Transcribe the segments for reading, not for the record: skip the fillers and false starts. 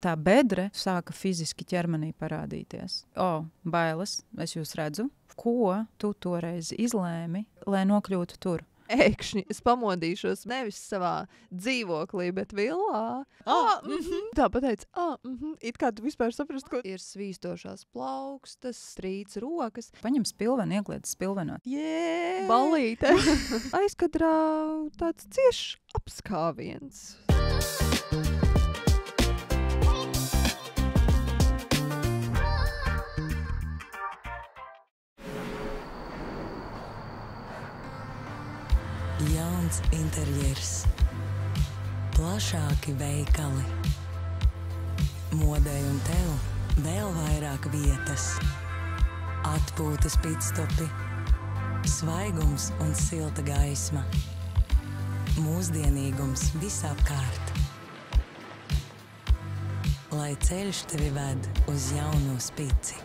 tā bedre sāka fiziski ķermenī parādīties. Bailes, es jūs redzu. Ko tu toreiz izlēmi, lai nokļūtu tur? Ēkšņi, es pamodīšos nevis savā dzīvoklī, bet villā. Tā pateica, it kā tu vispār saprast, ko ir svīstošās plaukstas, strīds rokas. Paņem spilvenu, iekliedz spilvenot. Ballīte. Aizkadrā tāds ciešs apskāviens. Jauns interjers, plašāki veikali, modei un tev vēl vairāk vietas, atpūtas pitstopi, svaigums un silta gaisma, mūsdienīgums visapkārt. Lai ceļš tevi ved uz jaunu spici.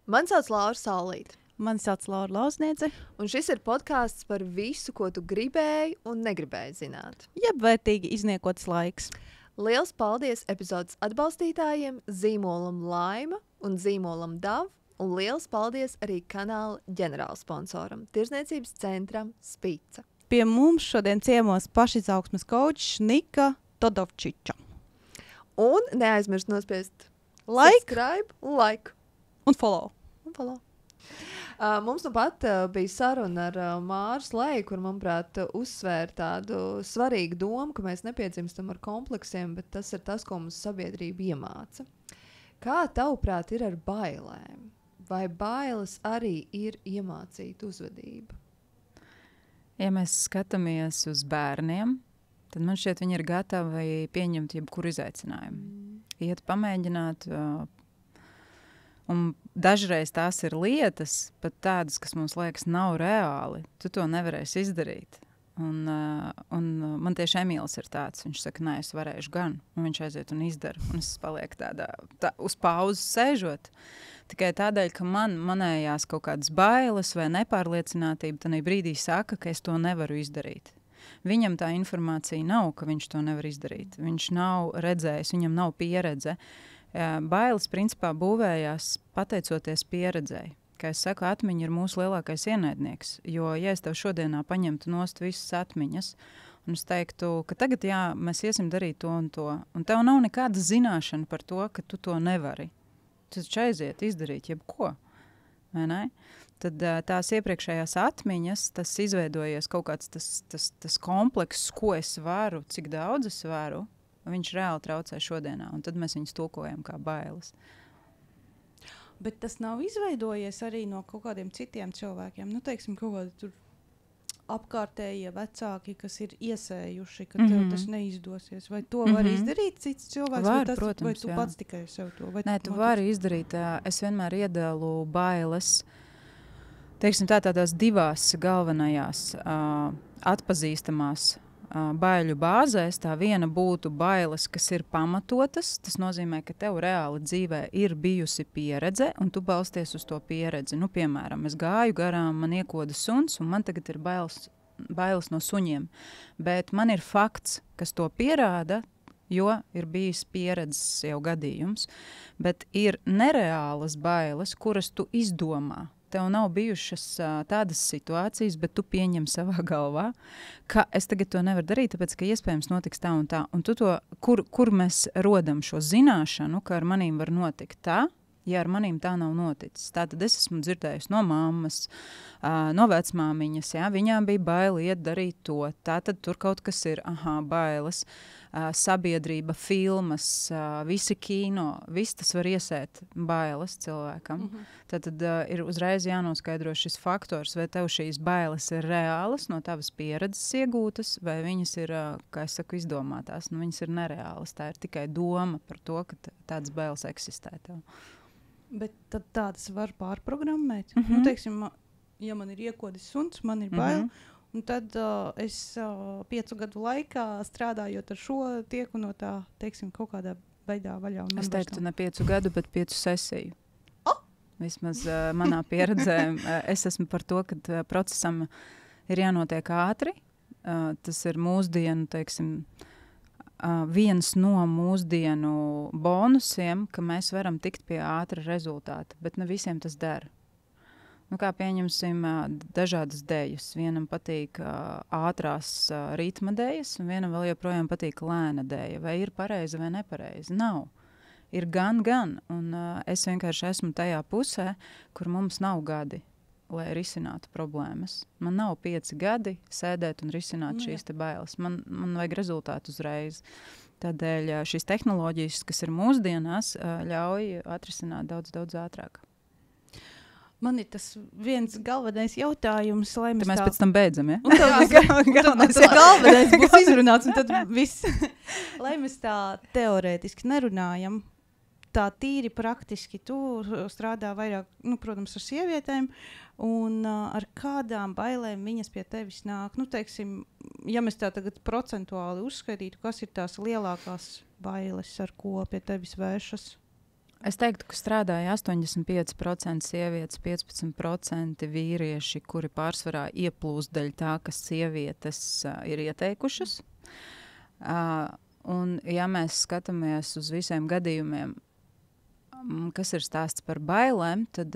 Man sauc Laura Saulīte. Mani sauc Laura Lauzniece. Un šis ir podkāsts par visu, ko tu gribēji un negribēji zināt. Jeb vērtīgi izniekots laiks. Liels paldies epizodes atbalstītājiem, zīmolam Laima un zīmolam Dav, un liels paldies arī kanāla ģenerālsponsoram, tirzniecības centram Spica. Pie mums šodien ciemos pašizaugsmes kaučs Nika Todovčiča. Un neaizmirst nospiest Like un follow. Mums nu pat bija saruna ar Māru Sleju, kur, manuprāt, uzsvēra tādu svarīgu domu, ka mēs nepiedzimstam ar kompleksiem, bet tas ir tas, ko mums sabiedrība iemāca. Kā tavuprāt ir ar bailēm? Vai bailes arī ir iemācīta uzvedība? Ja mēs skatāmies uz bērniem, tad man šķiet, viņi ir gatavi pieņemt jebkuru izaicinājumu. Iet pamēģināt. Un dažreiz tās ir lietas, pat tādas, kas mums liekas nav reāli. Tu to nevarēsi izdarīt. Un man tieši Emīls ir tāds. Viņš saka, nē, es varēšu gan. Un viņš aiziet un izdara. Un es palieku tā uz pauzes sēžot. Tikai tādēļ, ka manējās kaut kādas bailes vai nepārliecinātība, tad brīdī saka, ka es to nevaru izdarīt. Viņam tā informācija nav, ka viņš to nevar izdarīt. Viņš nav redzējis, viņam nav pieredze. Bailes principā būvējās pateicoties pieredzēji. Kā es saku, atmiņa ir mūsu lielākais ienaidnieks, jo, ja es tev šodienā paņemtu nost visas atmiņas, un es teiktu, ka tagad, mēs iesim darīt to, un tev nav nekāda zināšana par to, ka tu to nevari. Tu taču aiziet izdarīt jebko, vai ne? Tad tās iepriekšējās atmiņas, tas izveidojies kaut kāds tas komplekss, ko es varu, cik daudz es varu, viņš reāli traucē šodienā, un tad mēs viņus tulkojam kā bailes. Bet tas nav izveidojies arī no kaut kādiem citiem cilvēkiem. Nu, teiksim, kaut kādi tur apkārtējie vecāki, kas ir iesējuši, ka tev tas neizdosies. Vai to var izdarīt cits cilvēks? Protams, vai tu pats tikai sev to? Nē, tu vari izdarīt. Es vienmēr iedalu bailes, teiksim tādās divās galvenajās atpazīstamās baiļu bāzēs. Tā viena būtu bailes, kas ir pamatotas. Tas nozīmē, ka tev reāli dzīvē ir bijusi pieredze, un tu balsties uz to pieredzi. Nu, piemēram, es gāju garām, man iekoda suns, un man tagad ir bailes no suņiem. Bet man ir fakts, kas to pierāda, jo ir bijis pieredzes jau gadījums. Bet ir nereālas bailes, kuras tu izdomā. Tev nav bijušas tādas situācijas, bet tu pieņem savā galvā, ka es tagad to nevaru darīt, tāpēc, ka iespējams notiks tā un tā. Un tu to, kur mēs rodam šo zināšanu, ka ar manīm var notikt tā, ja ar manīm tā nav noticis. Tātad es esmu dzirdējusi no mammas, no vecmāmiņas, viņām bija baili iet darīt to. Tātad tur kaut kas ir, bailes, sabiedrība, filmas, visi kino, viss tas var iesēt bailes cilvēkam. Tātad ir uzreiz jānoskaidro šis faktors, vai tev šīs bailes ir reālas, no tavas pieredzes iegūtas, vai viņas ir, kā es saku, izdomātās. Nu, viņas ir nereālas, tā ir tikai doma par to, ka tādas bailes eksistē tev. Bet tad tādas var pārprogrammēt. Nu, teiksim, ja man ir iekodis suns, man ir bail, un tad es 5 gadu laikā strādājot ar šo tieku no tā, teiksim, kaut kādā veidā vaļā. Es teiktu ne 5 gadu, bet 5 sesiju. Vismaz manā pieredzē es esmu par to, ka procesam ir jānotiek ātri. Tas ir mūsdienu, teiksim, viens no mūsdienu bonusiem, ka mēs varam tikt pie ātra rezultāta, bet ne visiem tas dara. Nu, kā pieņemsim dažādas dejas. Vienam patīk ātrās ritma dejas, un vienam vēl joprojām patīk lēna deja. Vai ir pareizi vai nepareizi? Nav. Ir gan. Un es vienkārši esmu tajā pusē, kur mums nav gadi, lai risinātu problēmas. Man nav 5 gadi sēdēt un risināt šīs te bailes. Man vajag rezultātu uzreiz. Tādēļ šīs tehnoloģijas, kas ir mūsdienās, ļauj atrisināt daudz, daudz ātrāk. Man ir tas viens galvenais jautājums, lai mēs pēc tam beidzam, ja? Galvenais būs izrunāts, un tad viss. Lai mēs tā teorētiski nerunājam, tā tīri praktiski tu strādā vairāk, protams, ar sievietēm, un ar kādām bailēm viņas pie tevis nāk. Teiksim, ja mēs tā tagad procentuāli uzskaitītu, kas ir tās lielākās bailes, ar ko pie tevis vēršas? Es teiktu, ka strādāja 85% sievietes, 15% vīrieši, kuri pārsvarā ieplūst daļ tā, kas sievietes ir ieteikušas. Un ja mēs skatāmies uz visiem gadījumiem, kas ir stāsts par bailēm, tad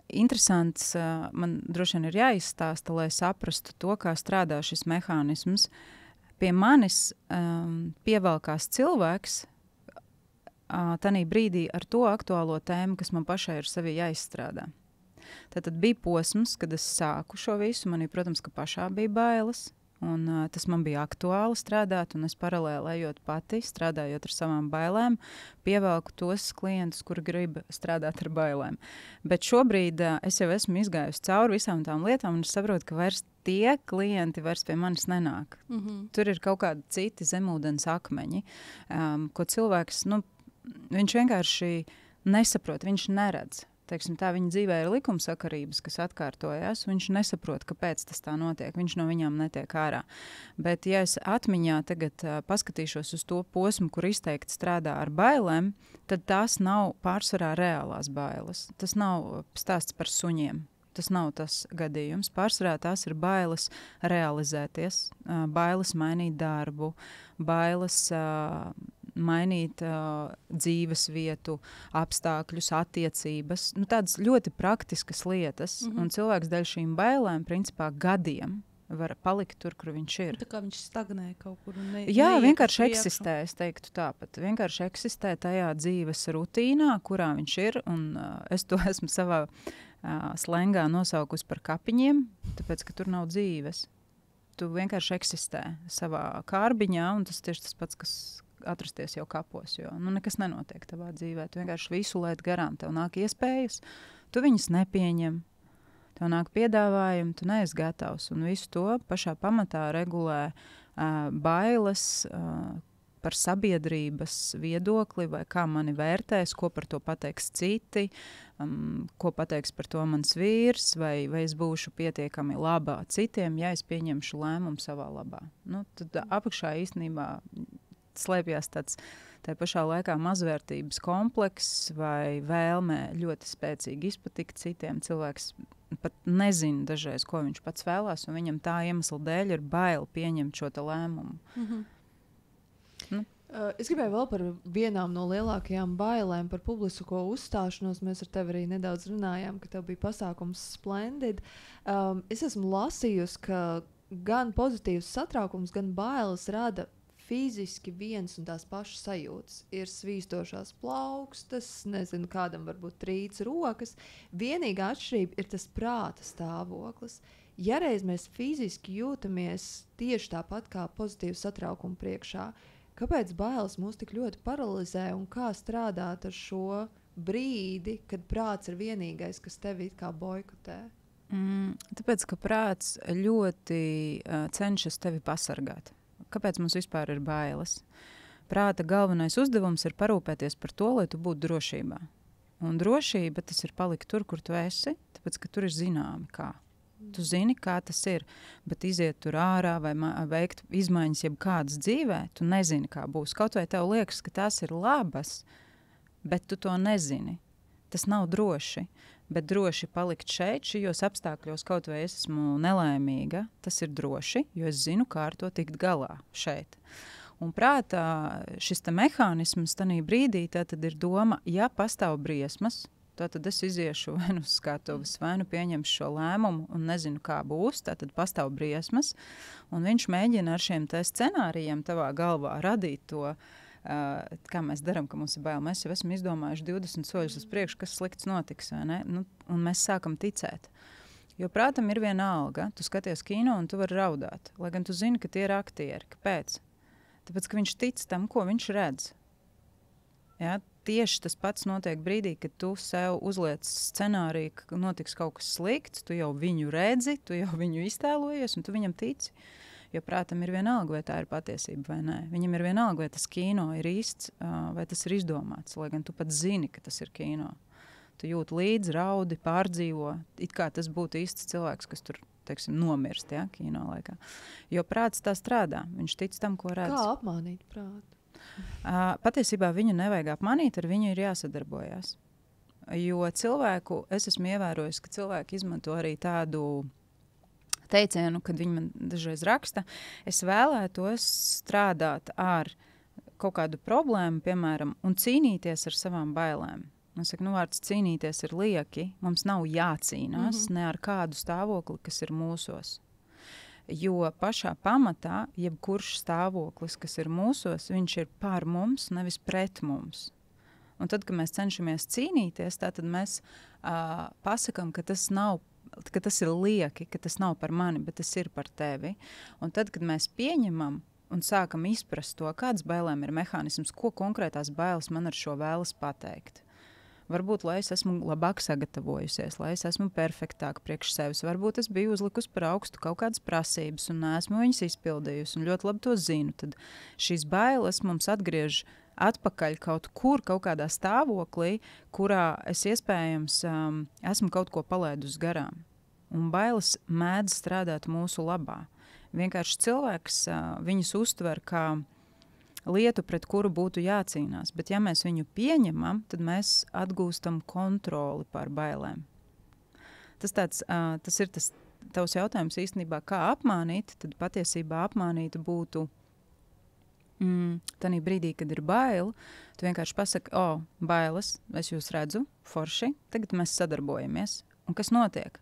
interesants, man droši vien ir jāizstāsta, lai saprastu to, kā strādā šis mehānisms. Pie manis pievelkās cilvēks, tanī brīdī ar to aktuālo tēmu, kas man pašai ir sevi jāizstrādā. Tātad bija posms, kad es sāku šo visu, manī, protams, ka pašā bija bailes, un tas man bija aktuāli strādāt, un es paralēli ejot pati, strādājot ar savām bailēm, pievelku tos klientus, kuri grib strādāt ar bailēm. Bet šobrīd es jau esmu izgājusi cauri visām tām lietām, un es saprotu, ka vairs tie klienti vairs pie manis nenāk. Tur ir kaut kādi citi zemūdens akmeņi, ko cilvēks, viņš vienkārši nesaprot, viņš neredz. Teiksim, tā viņa dzīvē ir likumsakarības, kas atkārtojās, viņš nesaprot, kāpēc tas tā notiek. Viņš no viņām netiek ārā. Bet, ja es atmiņā tagad paskatīšos uz to posmu, kur izteikti strādā ar bailēm, tad tās nav pārsvarā reālās bailes. Tas nav stāsts par suņiem. Tas nav tas gadījums. Pārsvarā tās ir bailes realizēties, bailes mainīt darbu, bailes mainīt dzīves vietu, apstākļus, attiecības. Tādas ļoti praktiskas lietas. Un cilvēks dēļ šīm bailēm, principā, gadiem var palikt tur, kur viņš ir. Tā kā viņš stagnē kaut kur. Jā, vienkārši eksistē, es teiktu tāpat. Vienkārši eksistē tajā dzīves rutīnā, kurā viņš ir. Un es to esmu savā slengā nosaukusi par kapiņiem, tāpēc, ka tur nav dzīves. Tu vienkārši eksistē savā kārbiņā, un tas tieši tas pats, kas atrasties jau kapos, jo nekas nenotiek tavā dzīvē. Tu vienkārši visu laid garām. Tev nāk iespējas, tu viņas nepieņem. Tev nāk piedāvājumi, tu neesi gatavs. Un visu to pašā pamatā regulē bailes par sabiedrības viedokli, vai kā mani vērtēs, ko par to pateiks citi, ko pateiks par to mans vīrs, vai es būšu pietiekami labā citiem, ja es pieņemšu lēmumu savā labā. Tad apakšā īstenībā slēpjas tāds tā pašā laikā mazvērtības komplekss vai vēlme ļoti spēcīgi izpatikt citiem. Cilvēks pat nezina dažreiz, ko viņš pats vēlās, un viņam tā iemesla dēļ ir bail pieņemt šo te lēmumu. Es gribēju vēl par vienām no lielākajām bailēm par publisko uzstāšanos. Mēs ar tevi arī nedaudz runājām, ka tev bija pasākums Splendid. Es esmu lasījusi, ka gan pozitīvs satraukums, gan bailes rada fiziski viens un tās pašas sajūtas. Ir svīstošās plaukstas, nezinu, kādam varbūt trīc rokas. Vienīgā atšķirība ir tas prāta stāvoklis. Ja reiz mēs fiziski jūtamies tieši tāpat kā pozitīvs satraukuma priekšā, kāpēc bailes mūs tik ļoti paralizē un kā strādāt ar šo brīdi, kad prāts ir vienīgais, kas tevi it kā boikotē? Tāpēc, ka prāts ļoti cenšas tevi pasargāt. Kāpēc mums vispār ir bailes? Prāta galvenais uzdevums ir parūpēties par to, lai tu būtu drošībā. Un drošība tas ir palikt tur, kur tu esi, tāpēc, ka tur ir zināmi kā. Tu zini, kā tas ir, bet iziet tur ārā vai veikt izmaiņas jebkādas dzīvē, tu nezini, kā būs. Kaut vai tev liekas, ka tās ir labas, bet tu to nezini. Tas nav droši, bet droši palikt šeit, šajos apstākļos, kaut vai es esmu nelaimīga, tas ir droši, jo es zinu, kā ar to tikt galā šeit. Un prātā šis mehānisms tajā brīdī tad ir doma, ja pastāv briesmas, tad es iziešu vai nu uz skatuves, vai nu pieņemšu šo lēmumu un nezinu, kā būs. Tad pastāv briesmas, un viņš mēģina ar šiem scenārijiem tavā galvā radīt to, kā mēs darām, ka mums ir bail. Mēs jau esam izdomājuši 20 soļus uz priekšu, kas slikts notiks, vai ne? Nu, un mēs sākam ticēt. Jo prātam ir viena alga. Tu skaties kino un tu vari raudāt. Lai gan tu zini, ka tie ir aktieri. Kāpēc? Tāpēc, ka viņš tic tam, ko viņš redz. Ja? Tieši tas pats notiek brīdī, kad tu sev uzliec scenāriju, ka notiks kaut kas slikts, tu jau viņu redzi, tu jau viņu iztēlojies un tu viņam tici. Jo prātam ir vienalga, vai tā ir patiesība vai nē. Viņam ir vienalga, vai tas kino ir īsts, vai tas ir izdomāts, lai gan tu pat zini, ka tas ir kino. Tu jūti līdzi, raudi, pārdzīvo, it kā tas būtu īsts cilvēks, kas tur, teiksim, nomirst, ja, kino laikā. Jo prāts tā strādā, viņš tic tam, ko redz. Kā apmānīt prātu? Patiesībā viņu nevajag apmanīt, ar viņu ir jāsadarbojās. Jo cilvēku, es esmu ievērojis, ka cilvēki izmanto arī tādu teicienu, kad viņi man dažreiz raksta, es vēlētos strādāt ar kaut kādu problēmu, piemēram, un cīnīties ar savām bailēm. Es saku, vārds cīnīties ir lieki, mums nav jācīnās ne ar kādu stāvokli, kas ir mūsos. Jo pašā pamatā, jebkurš stāvoklis, kas ir mūsos, viņš ir par mums, nevis pret mums. Un tad, kad mēs cenšamies cīnīties, tad mēs pasakam, ka tas ir lieki, ka tas nav par mani, bet tas ir par tevi. Un tad, kad mēs pieņemam un sākam izprast to, kādas bailēm ir mehānisms, ko konkrētās bailes man ar šo vēlas pateikt. Varbūt, lai es esmu labāk sagatavojusies, lai es esmu perfektāka priekš sevis. Varbūt es biju uzlikusi par augstu kaut kādas prasības un neesmu viņas izpildījusi un ļoti labi to zinu. Tad šīs bailes mums atgriež atpakaļ kaut kādā stāvoklī, kurā es iespējams esmu kaut ko palaidusi garām. Un bailes mēdz strādāt mūsu labā. Vienkārši cilvēks viņus uztver kā lietu, pret kuru būtu jācīnās. Bet ja mēs viņu pieņemam, tad mēs atgūstam kontroli pār bailēm. Tas ir tas tavs jautājums īstenībā, kā apmānīt, tad patiesībā apmānīt būtu tanī brīdī, kad ir baila, tu vienkārši pasaki, bailes, es jūs redzu, forši, tagad mēs sadarbojamies. Un kas notiek?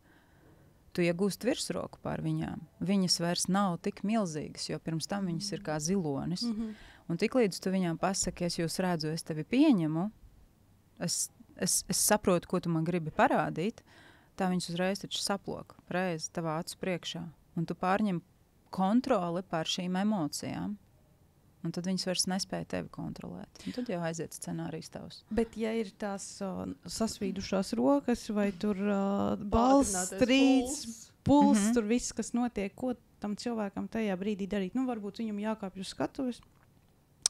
Tu iegūst virsroku pār viņām. Viņas vairs nav tik milzīgas, jo pirms tam viņas ir kā zilonis. Un tiklīdz tu viņām pasaki, es jūs redzu, es tevi pieņemu, es saprotu, ko tu man gribi parādīt, tā viņas uzreiz taču saplok, reiz tavā acu priekšā. Un tu pārņem kontroli pār šīm emocijām, un tad viņas vairs nespēja tevi kontrolēt. Un tad jau aiziet scenārijs tavs. Bet ja ir tās sasvīdušās rokas, vai tur balss, strīds, puls, tur viss, kas notiek, ko tam cilvēkam tajā brīdī darīt? Varbūt viņam jākāpj uz skatuves.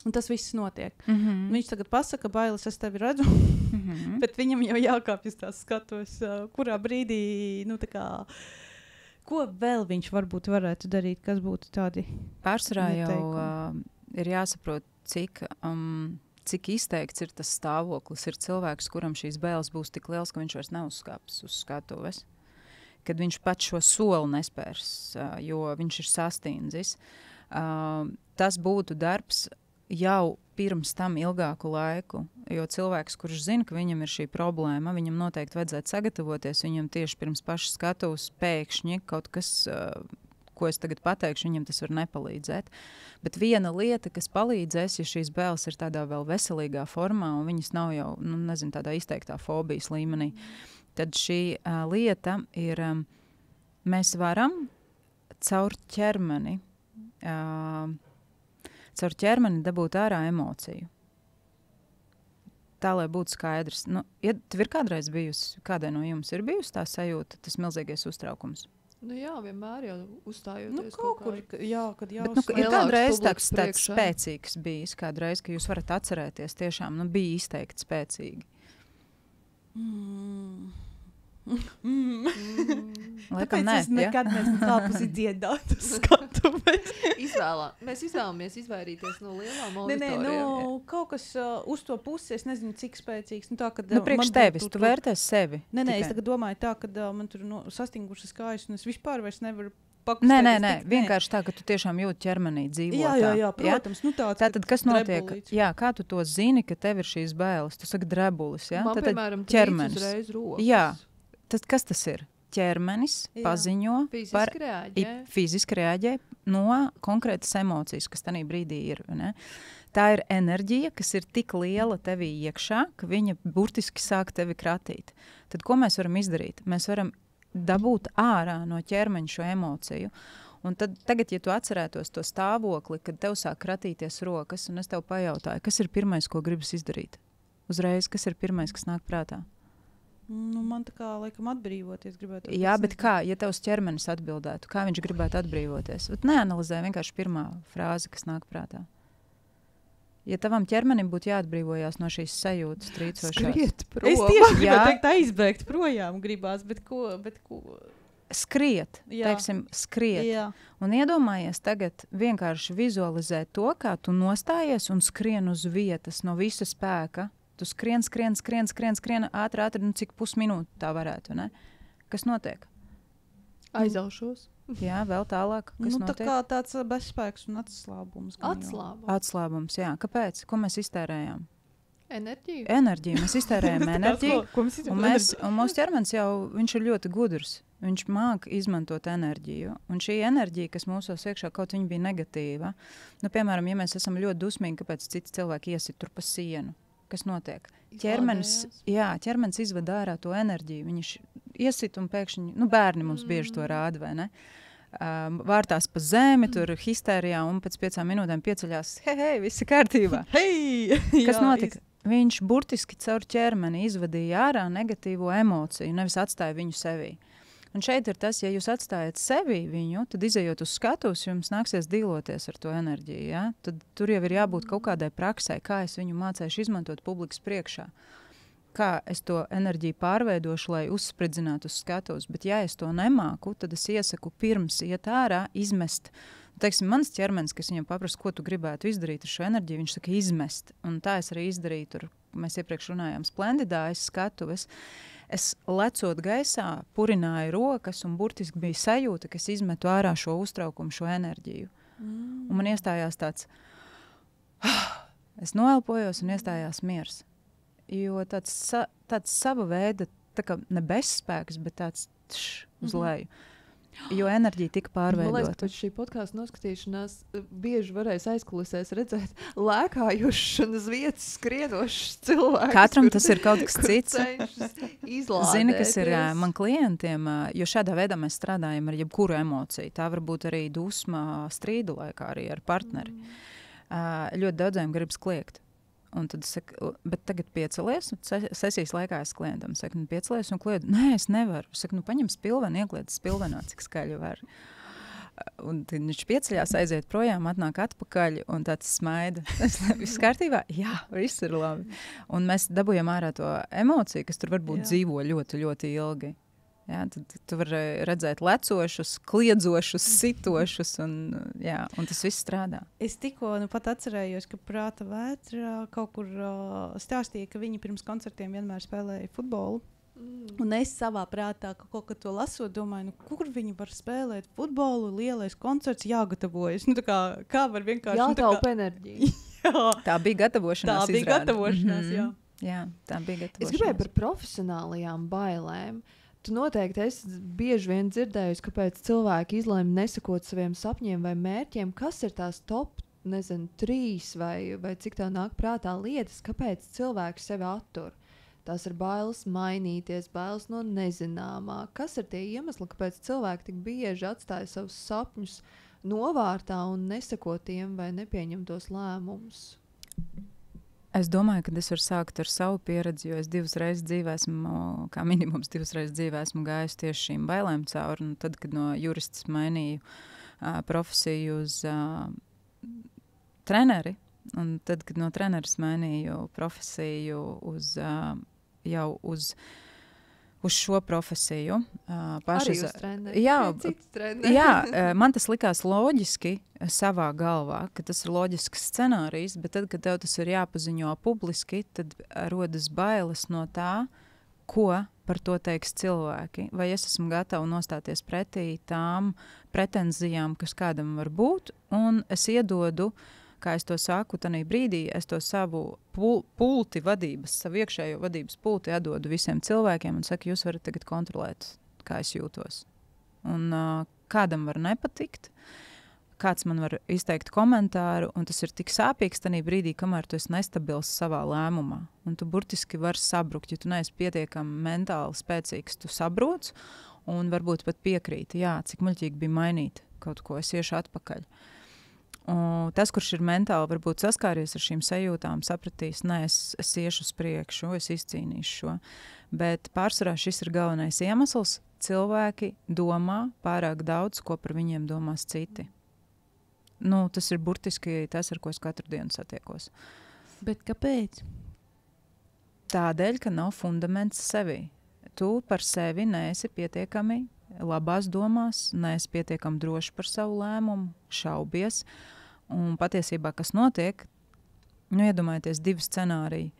Un tas viss notiek. Viņš tagad pasaka, bailes, es tevi redzu, bet viņam jau jākāpj uz tās skatuves, kurā brīdī, ko vēl viņš varbūt varētu darīt, kas būtu tādi pārsvarā neteikumi? Jau ir jāsaprot, cik izteikts ir tas stāvoklis. Ir cilvēks, kuram šīs bailes būs tik liels, ka viņš vairs neuzskāps uz skatuves. Kad viņš pats šo soli nespērs, jo viņš ir sastindzis. Tas būtu darbs jau pirms tam ilgāku laiku, jo cilvēks, kurš zina, ka viņam ir šī problēma, viņam noteikti vajadzētu sagatavoties, viņam tieši pirms paša skatuves pēkšņi kaut kas, ko es tagad pateikšu, viņam tas var nepalīdzēt. Bet viena lieta, kas palīdzēs, ja šīs bailes ir tādā vēl veselīgā formā, un viņas nav jau, tādā izteiktā fobijas līmenī, tad šī lieta ir, mēs varam caur ķermeni dabūt ārā emociju. Tā, lai būtu skaidrs. Ja tev ir kādreiz bijusi, kādai no jums ir bijusi tā sajūta, tas milzīgais uztraukums? Jā, vienmēr jau uzstājoties kaut kur. Jā, kad jau bet, ir kādreiz tāds spēcīgs bijis, kādreiz, ka jūs varat atcerēties tiešām, bija izteikti spēcīgi. Tāpēc es nekad neesmu kāpusi dziedāt uz skatuves. Mēs izvēlamies izvairīties no lielām auditorijām. Kaut kas uz to pusi, es nezinu, cik spēcīgs. Priekš tevis, tu vērtēs sevi. Es tagad domāju tā, ka man tur sastingušas kājas, un es vispār vairs nevaru pakustēties. Nē, vienkārši tā, ka tu tiešām jūti ķermenī dzīvot. Jā, protams. Nu, tāds, tātad, kas notiek? drebulīts. Jā, kā tu to zini, ka tev ir šīs bailes? Tu saki drebulis, jā? Man, Tātad piemēram, ķermenis. uzreiz rokas. Jā. Tad kas tas ir? Ķermenis paziņo fiziski reaģē no konkrētas emocijas, kas tajā brīdī ir. Ne? Tā ir enerģija, kas ir tik liela tevī iekšā, ka viņa burtiski sāk tevi kratīt. Tad ko mēs varam izdarīt? Mēs varam dabūt ārā no ķermeņa šo emociju. Un tad, tagad, ja tu atcerētos to stāvokli, kad tev sāk kratīties rokas, un es tev pajautāju, kas ir pirmais, ko gribas izdarīt? Uzreiz, kas ir pirmais, kas nāk prātā? Nu, man tā kā laikam atbrīvoties gribētu. Jā, bet kā, ja tavs ķermenis atbildētu, kā viņš gribētu atbrīvoties? Neanalizē vienkārši pirmā frāze, kas nāk prātā. Ja tavam ķermenim būtu jāatbrīvojās no šīs sajūtas trīcošās. Skriet prom. Es tieši gribētu teikt aizbēgt projām gribās, bet ko? Skriet, Jā. teiksim, skriet. Jā. Un iedomājies tagad vienkārši vizualizēt to, kā tu nostājies un skrien uz vietas no visa spēka. Tu skrien, ātri, nu cik pusminūti tā varētu, ne? Kas notiek? Aizaušos. Jā, vēl tālāk. Kas Nu, tā notiek? kā tāds bezspēks un atslābums. gan jau. Atslābu. Atslābums, jā. Kāpēc? Ko mēs iztērējām? Enerģiju. Enerģiju. Mēs iztērējam enerģiju. Ko mēs Un mūsu ķermenis jau viņš ir ļoti gudrs. Viņš māk izmantot enerģiju. Un šī enerģija, kas mūsos iekšā kaut viņa bija negatīva, nu, piemēram, ja mēs esam ļoti dusmīgi, kāpēc citi cilvēki iesit tur pa sienu, kas notiek? Ķermenis izved ārā to enerģiju. Viņš iesit un pēkšņi, nu, bērni mums bieži to rāda, vai ne? Vārtās pa zemi, tur histērijā, un pēc 5 minūtēm pieceļās, hei, viss ir kārtībā. Hei! Kas notika? Viņš burtiski caur ķermeni izvadīja ārā negatīvo emociju, nevis atstāja viņu sevī. Un šeit ir tas, ja jūs atstājat sevī viņu, tad izejot uz skatuves, jums nāksies dīloties ar to enerģiju. Ja? Tad tur jau ir jābūt kaut kādai praksē, kā es viņu mācēšu izmantot publikas priekšā. Kā es to enerģiju pārveidošu, lai uzspridzinātu uz skatuves. Bet ja es to nemāku, tad es iesaku pirms iet ārā izmest. Teiksim, mans ķermenis, kas viņam paprasa, ko tu gribētu izdarīt ar šo enerģiju, viņš saka izmest. Un tā es arī izdarīju tur, mēs iepriekš runājām, Splendidā, es skatuves. Es lecot gaisā, purināju rokas un burtiski bija sajūta, ka es izmetu ārā šo uztraukumu, šo enerģiju. Un man iestājās tāds, es noelpojos un iestājās miers. Jo tāds sava veida, tā kā ne bezspēks, bet tāds uz leju. Jo enerģija tika pārveidota. Man liekas, pēc šī podkāsta noskatīšanās bieži varēs aizkulisēs redzēt lēkājušas un uz vietas skrienošus cilvēkus. Katram tas ir kaut kas cits. Zini, kas ir man klientiem, jo šādā veidā mēs strādājam ar jebkuru emociju. Tā var būt arī dusma strīdu laikā, arī ar partneri. Ļoti daudziem gribas kliegt. Un tad es saku, bet tagad piecelies, un sesijas laikā es klientam saku, nu piecelies un kliedzu. Nē, es nevaru. Es saku, nu paņem spilvenu, iekliedz spilvenā, cik skaļi var. Un tad viņš pieceļās, aiziet projām, atnāk atpakaļ, un tāds smaida. Viss kārtībā? Jā, viss ir labi. Un mēs dabūjam ārā to emociju, kas tur varbūt dzīvo ļoti, ļoti ilgi. Jā, tad tu vari redzēt lecošus, kliedzošus, sitošus, un tas viss strādā. Es tikko pat atcerējos, ka Prāta vētra kaut kur stāstīja, ka viņi pirms koncertiem vienmēr spēlēja futbolu. Un es savā prātā, ka kaut kā to lasot, domāju, nu, kur viņi var spēlēt futbolu, lielais koncerts, jāgatavojas. Nu, kā var vienkārši... Jātaupa enerģija. Jā. Tā bija gatavošanās jā. Jā, tā bija gatavošanās. Es gribēju par profesionālajām bailēm. Tu noteikti esi bieži vien dzirdējusi, kāpēc cilvēki izlēma nesakot saviem sapņiem vai mērķiem. Kas ir tās top, 3 vai cik tev nāk prātā lietas, kāpēc cilvēki sevi attur? Tās ir bailes mainīties, bailes no nezināmā. Kas ir tie iemesli, kāpēc cilvēki tik bieži atstāja savus sapņus novārtā un nesako tiem vai nepieņem tos lēmumus? Es domāju, ka es varu sākt ar savu pieredzi, jo es 2 reizes dzīvē esmu, kā minimums 2 reizes dzīvē esmu gājis tieši šīm bailēm cauri. Un tad, kad no juristas mainīju profesiju uz treneri, un tad, kad no treneris mainīju profesiju uz šo profesiju. Arī uz treneri. Jā, man tas likās loģiski savā galvā, ka tas ir loģisks scenārijs, bet tad, kad tev tas ir jāpaziņo publiski, tad rodas bailes no tā, ko par to teiks cilvēki, vai es esmu gatava nostāties pretī tām pretenzijām, kas kādam var būt, un es iedodu, kā es to saku, tanī brīdī es to savu pulti vadības, savu iekšējo vadības pulti atdodu visiem cilvēkiem un saku, jūs varat tagad kontrolēt, kā es jūtos. Un kādam var nepatikt, kāds man var izteikt komentāru, un tas ir tik sāpīgs tanī brīdī, kamēr tu esi nestabils savā lēmumā. Un tu burtiski vari sabrukt, ja tu neesi pietiekami mentāli spēcīgs, tu sabruc, un varbūt pat piekrīti, jā, cik muļķīgi bija mainīt kaut ko, es iešu atpakaļ. Un tas, kurš ir mentāli varbūt saskāries ar šīm sajūtām, sapratīs, nē, es iešu uz priekšu, es izcīnīšu šo. Bet pārsvarā šis ir galvenais iemesls. Cilvēki domā pārāk daudz, ko par viņiem domās citi. Tas ir burtiski tas, ar ko es katru dienu satiekos. Bet kāpēc? Tādēļ, ka nav fundaments sevī. Tu par sevi neesi pietiekami labās domās, neesi pietiekami droši par savu lēmumu, šaubies. Un patiesībā, kas notiek, iedomājieties 2 scenāriji.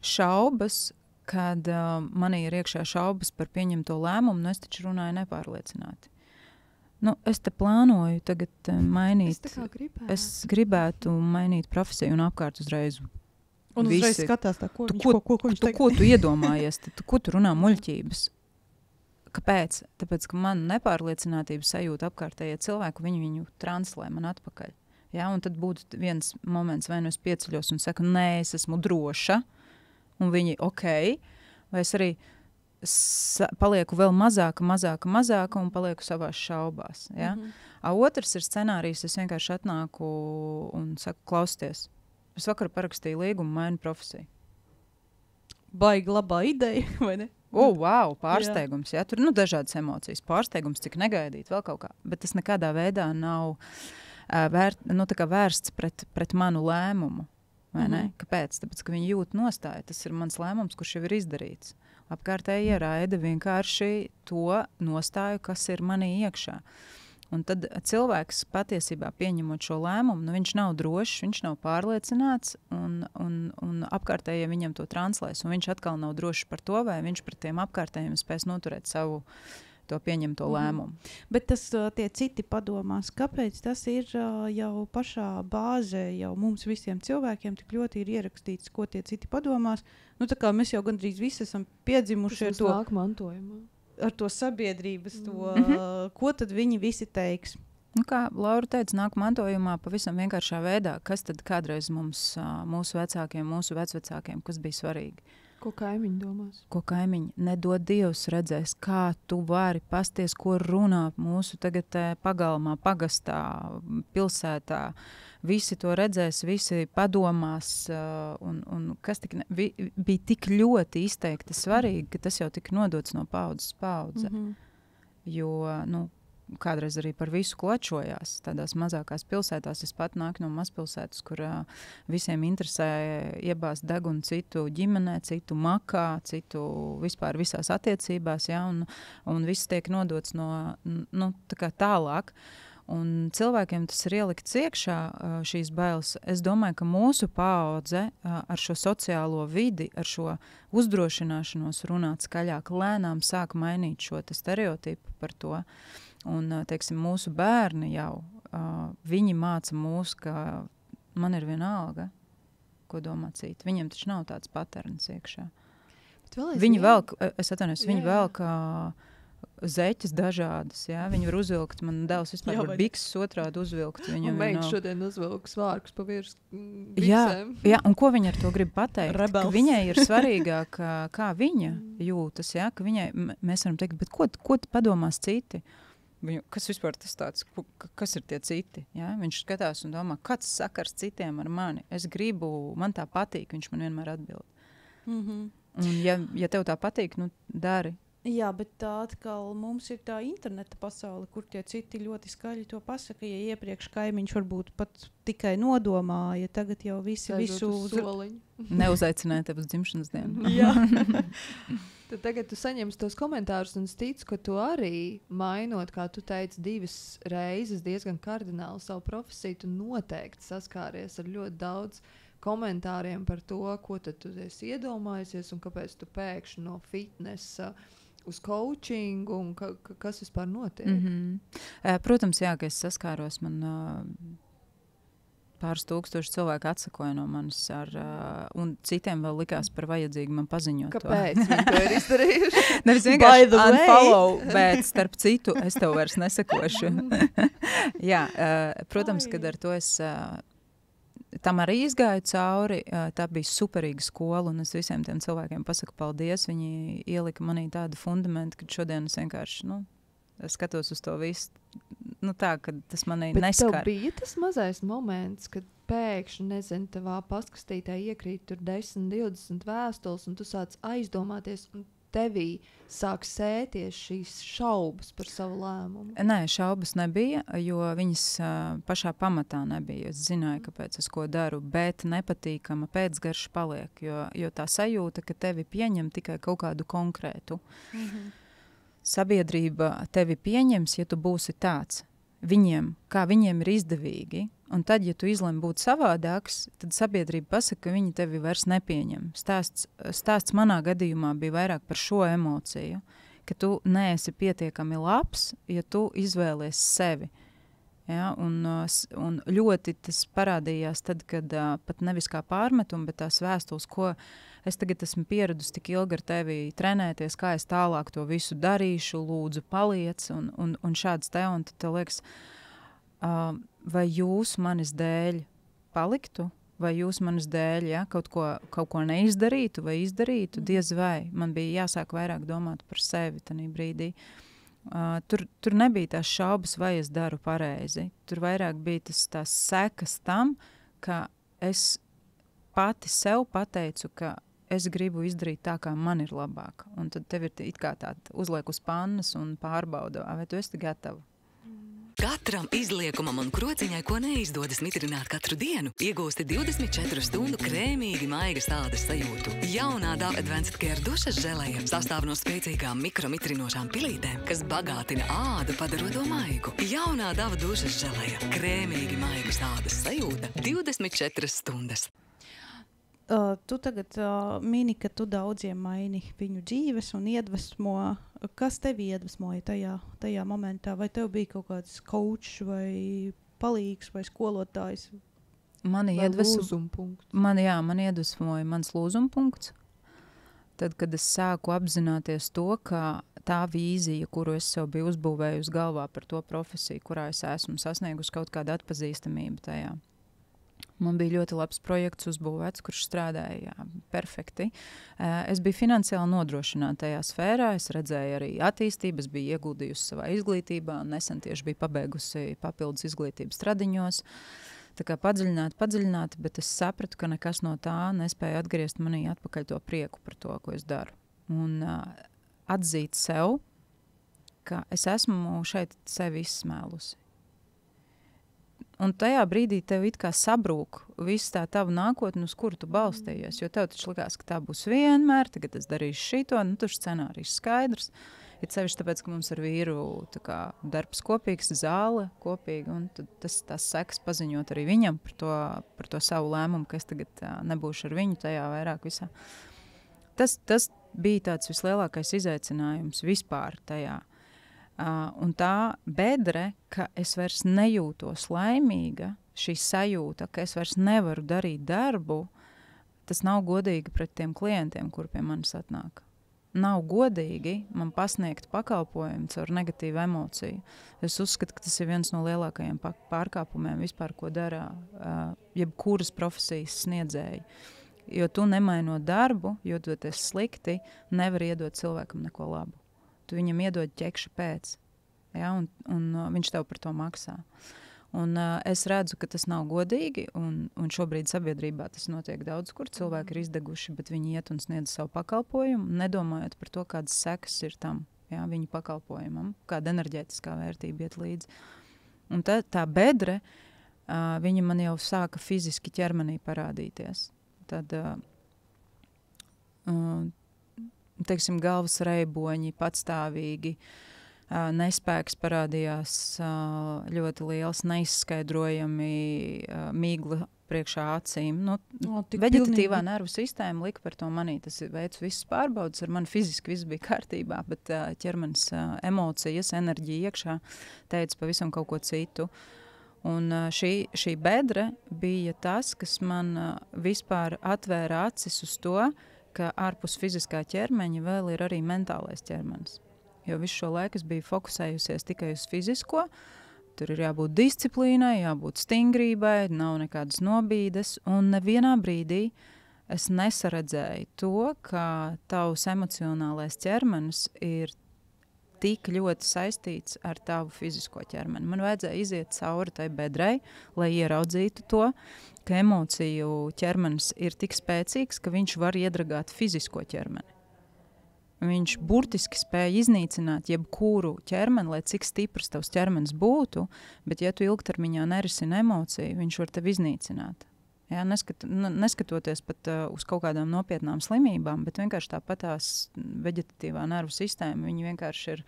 Šaubas, kad manī ir iekšā šaubas par pieņemto lēmumu, es taču runāju nepārliecināti. Es te plānoju tagad mainīt. Es gribētu mainīt profesiju un apkārt uzreiz. Un uzreiz skatās tā, ko tu iedomājies, ko tu runā muļķības. Kāpēc? Tāpēc, ka man nepārliecinātības sajūta apkārtējie cilvēki, viņu translē man atpakaļ. Ja? Un tad būtu viens moments, vai es pieceļos un saku, nē, es esmu droša, un viņi, ok, vai es arī palieku vēl mazāka un palieku savās šaubās. Ja? Otrs ir scenārijs, es vienkārši atnāku un saku, klausieties, es vakar parakstīju līgumu, mainu profesiju. Baigi labā ideja, vai ne? Wow, pārsteigums, jā. Tur dažādas emocijas, pārsteigums, cik negaidīt, vēl kaut kā, bet tas nekādā veidā nav vērsts pret manu lēmumu, vai ne? Kāpēc? Tāpēc, ka viņi jūt nostāju, tas ir mans lēmums, kurš jau ir izdarīts. Apkārtējie raida vienkārši to nostāju, kas ir manī iekšā. Un tad cilvēks patiesībā pieņemot šo lēmumu, viņš nav drošs, viņš nav pārliecināts, un apkārtējie viņam to translēs, un viņš atkal nav drošs par to, vai viņš pret tiem apkārtējiem spēs noturēt savu to pieņemto lēmumu. Bet tas tie citi padomās, kāpēc tas ir jau pašā bāzē, jau mums visiem cilvēkiem tik ļoti ir ierakstīts, ko tie citi padomās. Tā kā mēs jau gandrīz visi esam piedzimuši ar to mantojumu. Ar to sabiedrības, ko tad viņi visi teiks? Kā Laura teica, nāk mantojumā pavisam vienkāršā veidā, kas tad kādreiz mums, mūsu vecākiem, mūsu vecvecākiem, kas bija svarīgi. Ko kaimiņi domās? Ko kaimiņi nedod Dievs redzēs, kā tu vari pasties, ko runā mūsu tagad pagalmā, pagastā, pilsētā. Visi to redzēs, visi padomās, un kas bija tik ļoti izteikti svarīgi, ka tas jau tika nodots no paudzes paudze. Jo, kādreiz arī par visu klačojās. Tādās mazākās pilsētās es pat nāku no mazpilsētas, kur visiem interesē iebāzt degunu citu ģimenē, citu makā, citu vispār visās attiecībās, ja, un viss tiek nodots tā kā tālāk. Un cilvēkiem tas ir ielikts iekšā, šīs bailes. Es domāju, ka mūsu paudze ar šo sociālo vidi, ar šo uzdrošināšanos runāt skaļāk, lēnām sāk mainīt šo stereotipu par to. Un, teiksim, mūsu bērni jau, viņi māca mūs, ka man ir vienalga, ko domā citi. Viņiem taču nav tāds paterns iekšā. Viņi velk, viņi velk zeķes dažādas, jā. Viņi var uzvilkt, man dēls vispār var bikses otrādi uzvilkt. Un meitas šodien uzvilk svārkus pa virs biksēm. Jā, un ko viņa ar to grib pateikt? Ka viņai ir svarīgāk, kā viņa jūtas, jā, ka viņai, mēs varam teikt, bet ko padomās citi? Kas vispār tas tāds, kas ir tie citi? Ja? Viņš skatās un domā, kāds sakars citiem ar mani. Es gribu, man tā patīk, viņš man vienmēr atbild. Un ja tev tā patīk, dari. Jā, bet tā atkal mums ir tā interneta pasaule, kur tie citi ļoti skaļi to pasaka. Ja iepriekš kaimiņš varbūt pat tikai nodomāja, tagad jau visu neuzaicināja tev uz dzimšanas dienu. Jā. Tad tagad tu saņemsi tos komentārus un es ticu, ka tu arī mainot, kā tu teici, 2 reizes diezgan kardināli savu profesiju, tu noteikti saskāries ar ļoti daudz komentāriem par to, ko tad tu esi iedomājusies un kāpēc tu pēkšņi no fitnesa uz coachingu un kas vispār notiek? Protams, jā, ka es saskāros, man pāris tūkstoši cilvēku atsakoja no manis un citiem vēl likās par vajadzīgu man paziņot Kāpēc viņi to ir izdarījuši? Nevis vienkārši unfollow, bet starp citu es tev vairs nesakošu. Jā, protams, kad ar to es tam arī izgāju cauri, tā bija superīga skola, un es visiem tiem cilvēkiem pasaku paldies, viņi ielika manī tādu fundamentu, ka šodien es vienkārši, skatos uz to visu, tā, ka tas manī neskar. Bet tev bija tas mazais moments, kad pēkšņi, nezinu, tavā pastkastītē iekrīt tur 10, 20 vēstules, un tu sāc aizdomāties, un tevī sāk sēties šīs šaubas par savu lēmumu? Nē, šaubas nebija, jo viņas pašā pamatā nebija. Es zināju, kāpēc es ko daru, bet nepatīkama pēcgarša paliek, jo tā sajūta, ka tevi pieņem tikai kaut kādu konkrētu. Sabiedrība tevi pieņems, ja tu būsi tāds. Kā viņiem ir izdevīgi, un tad, ja tu izlem būt savādāks, tad sabiedrība pasaka, ka viņi tevi vairs nepieņem. Stāsts manā gadījumā bija vairāk par šo emociju, ka tu neesi pietiekami labs, ja tu izvēlies sevi. Ja, un ļoti tas parādījās tad, kad pat nevis kā pārmetumu, bet tās vēstules, ko es tagad esmu pieradusi tik ilgi ar tevi trenēties, kā es tālāk to visu darīšu, lūdzu paliec un šāds te, un tad tev liekas, vai jūs manis dēļ paliktu, vai jūs manis dēļ kaut ko neizdarītu vai izdarītu, diez vai. Man bija jāsāk vairāk domāt par sevi tanī brīdī. Tur nebija tās šaubas, vai es daru pareizi. Tur vairāk bija tās sekas tam, ka es pati sev pateicu, ka es gribu izdarīt tā, kā man ir labāk. Un tad tev ir it kā tāda uzliek uz pannas un pārbauda, vai tu esi gatava. Katram izliekumam un krociņai, ko neizdodas mitrināt katru dienu, iegūsti 24 stundu krēmīgi maigas ādas sajūtu. Jaunā Dove Advanced Care dušas želeja sastāv no spēcīgām mikromitrinošām pilītēm, kas bagātina ādu, padarot to maigu. Jaunā Dove dušas želeja krēmīgi maigas ādas sajūta 24 stundas. Tu tagad mini, ka tu daudziem maini viņu dzīves un iedvesmo. Kas tevi iedvesmoja tajā momentā? Vai tev bija kaut kāds coach vai palīgs vai skolotājs? Mani iedvesmoja mans lūzumpunkts. Tad, kad es sāku apzināties to, ka tā vīzija, kuru es sev biju uzbūvējusi galvā par to profesiju, kurā es esmu sasniegusi kaut kādu atpazīstamību tajā. Man bija ļoti labs projekts uzbūvēts, kurš strādāja perfekti. Es biju finansiāli nodrošināta tajā sfērā, es redzēju arī attīstību, es biju ieguldījusi savā izglītībā, nesen tieši biju pabeigusi papildus izglītības Stradiņos. Tā kā padziļināti, bet es sapratu, ka nekas no tā nespēja atgriezt manī atpakaļ to prieku par to, ko es daru. Un atzīt sev, ka es esmu šeit sevi izsmēlusi. Un tajā brīdī tev it kā sabrūk viss tā tava nākotne, uz kuru tu balstījies. Jo tev taču likās, ka tā būs vienmēr, tagad es darīšu šito, tur scenārijs skaidrs. Ir sevišķi tāpēc, ka mums ar vīru darbs kopīgs, zāle kopīga, un tas sekas paziņot arī viņam par to savu lēmumu, ka es tagad nebūšu ar viņu tajā vairāk visā. Tas bija tāds vislielākais izaicinājums vispār tajā. Un tā bedre, ka es vairs nejūtos laimīga, šī sajūta, ka es vairs nevaru darīt darbu, tas nav godīgi pret tiem klientiem, kur pie manis atnāk. Nav godīgi man pasniegt pakalpojumu caur negatīvu emociju. Es uzskatu, ka tas ir viens no lielākajiem pārkāpumiem vispār, ko dara jebkuras profesijas sniedzēji. Jo tu nemainot darbu, jūtoties slikti, nevar iedot cilvēkam neko labu. Tu viņam iedod ķekši pēc, un viņš tev par to maksā. Un es redzu, ka tas nav godīgi, un šobrīd sabiedrībā tas notiek daudz, kur cilvēki ir izdeguši, bet viņi iet un sniedz savu pakalpojumu, nedomājot par to, kādas sekas ir tam, viņu pakalpojumam, kāda enerģētiskā vērtība iet līdzi. Un tā bedre, viņa man jau sāka fiziski ķermenī parādīties. Tad teiksim, galvas reiboņi, patstāvīgi, nespēks parādījās ļoti liels, neizskaidrojami, migla priekšā acīm. Nu, tik veģetatīvā pilnīgi. nervu sistēma lika par to manī. Tas veids visas pārbaudas, ar mani fiziski viss bija kārtībā, bet ķermenis emocijas, enerģija iekšā teica pavisam kaut ko citu. Un šī bedre bija tas, kas man vispār atvēra acis uz to, ka ārpus fiziskā ķermeņa vēl ir arī mentālais ķermenis. Jo visu šo laiku es biju fokusējusies tikai uz fizisko. Tur ir jābūt disciplīnai, jābūt stingrībai, nav nekādas nobīdes. Un nevienā brīdī es nesaredzēju to, ka tavs emocionālais ķermenis ir tik ļoti saistīts ar tavu fizisko ķermeni. Man vajadzēja iziet cauri tai bedrei, lai ieraudzītu to, ka emociju ķermenis ir tik spēcīgs, ka viņš var iedragāt fizisko ķermeni. Viņš burtiski spēja iznīcināt jebkuru ķermeni, lai cik stiprs tavs ķermenis būtu, bet ja tu ilgtermiņā nerisini emociju, viņš var tevi iznīcināt. Ja, neskatoties pat uz kaut kādām nopietnām slimībām, bet vienkārši tāpatās veģetatīvā nervu sistēma, viņi vienkārši ir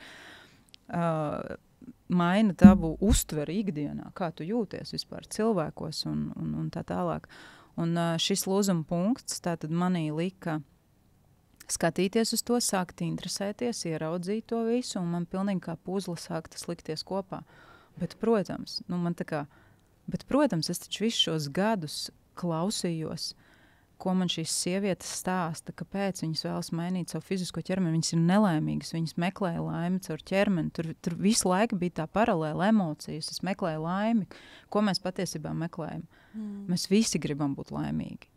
maina tavu uztveri ikdienā, kā tu jūties vispār cilvēkos un tā tālāk. Un šis lūzuma punkts tātad manī lika skatīties uz to, sākt interesēties, ieraudzīt to visu, un man pilnīgi kā puzle sāk tas likties kopā. Bet, protams, es taču visus šos gadus klausījos, ko man šīs sievietes stāsta, kāpēc viņas vēlas mainīt savu fizisko ķermeni. Viņas ir nelaimīgas, viņas meklēja laimi caur ķermeni. Tur visu laiku bija tā paralēla emocijas. Es meklēju laimi. Ko mēs patiesībā meklējam? Mēs visi gribam būt laimīgi.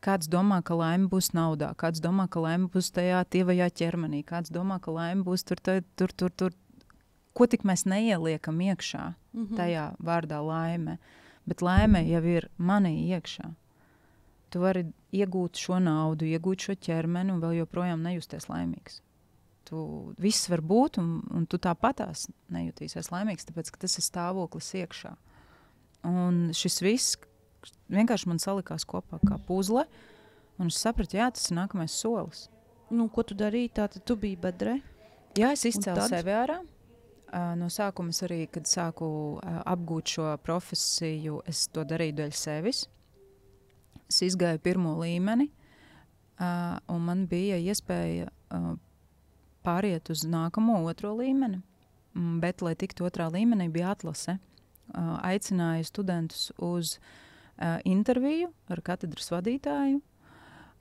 Kāds domā, ka laime būs naudā, kāds domā, ka laime būs tajā tievajā ķermenī, kāds domā, ka laime būs tur. Ko tik mēs neieliekam iekšā tajā vārdā laime. Bet laime jau ir manī iekšā. Tu vari iegūt šo naudu, iegūt šo ķermeni un vēl joprojām nejusties laimīgs. Viss var būt un tu tāpatās nejutīsies laimīgs, tāpēc, ka tas ir stāvoklis iekšā. Un šis viss vienkārši man salikās kopā kā puzle, un es sapratu, jā, tas ir nākamais solis. Nu, ko tu darīji? Tātad tu biji bedrē? Jā, es izcēlu sevi ārā. No sākuma es arī, kad sāku apgūt šo profesiju, es to darīju daļ sevis. Es izgāju pirmo līmeni, un man bija iespēja pāriet uz nākamo otro līmeni. Bet, lai tiktu otrā līmenī, bija atlase. Aicināju studentus uz interviju ar katedras vadītāju,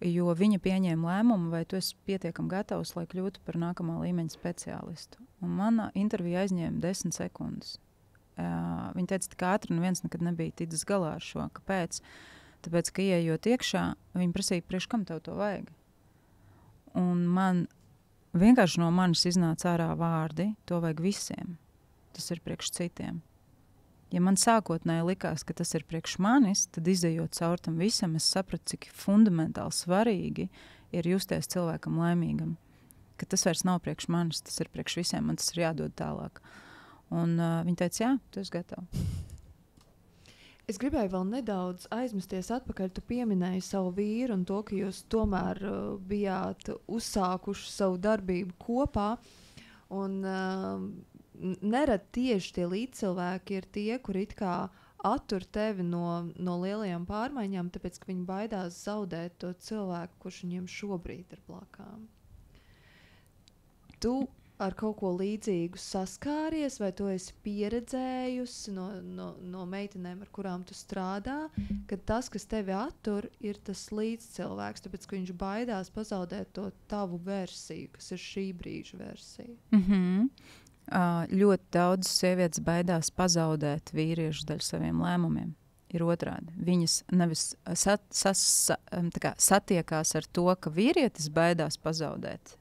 jo viņa pieņēma lēmumu, vai tu esi pietiekami gatavs, lai kļūtu par nākamā līmeņa speciālistu. Un mana intervija aizņēma 10 sekundes. Viņa teica, ka ātri neviens nekad nebija ticis galā ar šo. Kāpēc? Tāpēc, ka ieejot iekšā, viņa prasīja, priekš kam tev to vajag? Un man vienkārši no manis iznāca ārā vārdi, to vajag visiem. Tas ir priekš citiem. Ja man sākotnēji likās, ka tas ir priekš manis, tad izejot caur tam visam, es sapratu, cik fundamentāli svarīgi ir justies cilvēkam laimīgam. Ka tas vairs nav priekš manis, tas ir priekš visiem, man tas ir jādod tālāk. Un viņa teica, jā, tu esi gatava. Es gribēju vēl nedaudz aizmesties atpakaļ. Tu pieminēji savu vīru un to, ka jūs tomēr bijāt uzsākuši savu darbību kopā. Un nerad tieši tie līdzcilvēki ir tie, kur it kā attur tevi no lielajām pārmaiņām, tāpēc, ka viņi baidās zaudēt to cilvēku, kurš viņiem šobrīd ir blakām. Tu ar kaut ko līdzīgu saskāries, vai tu esi pieredzējusi no meitenēm, ar kurām tu strādā, ka tas, kas tevi attur, ir tas līdzcilvēks, tāpēc, ka viņš baidās pazaudēt to tavu versiju, kas ir šī brīža versija. Ļoti daudz sievietes baidās pazaudēt vīriešu daļu saviem lēmumiem. Ir otrādi. Viņas nevis satiekās ar to, ka vīrietis baidās pazaudēt,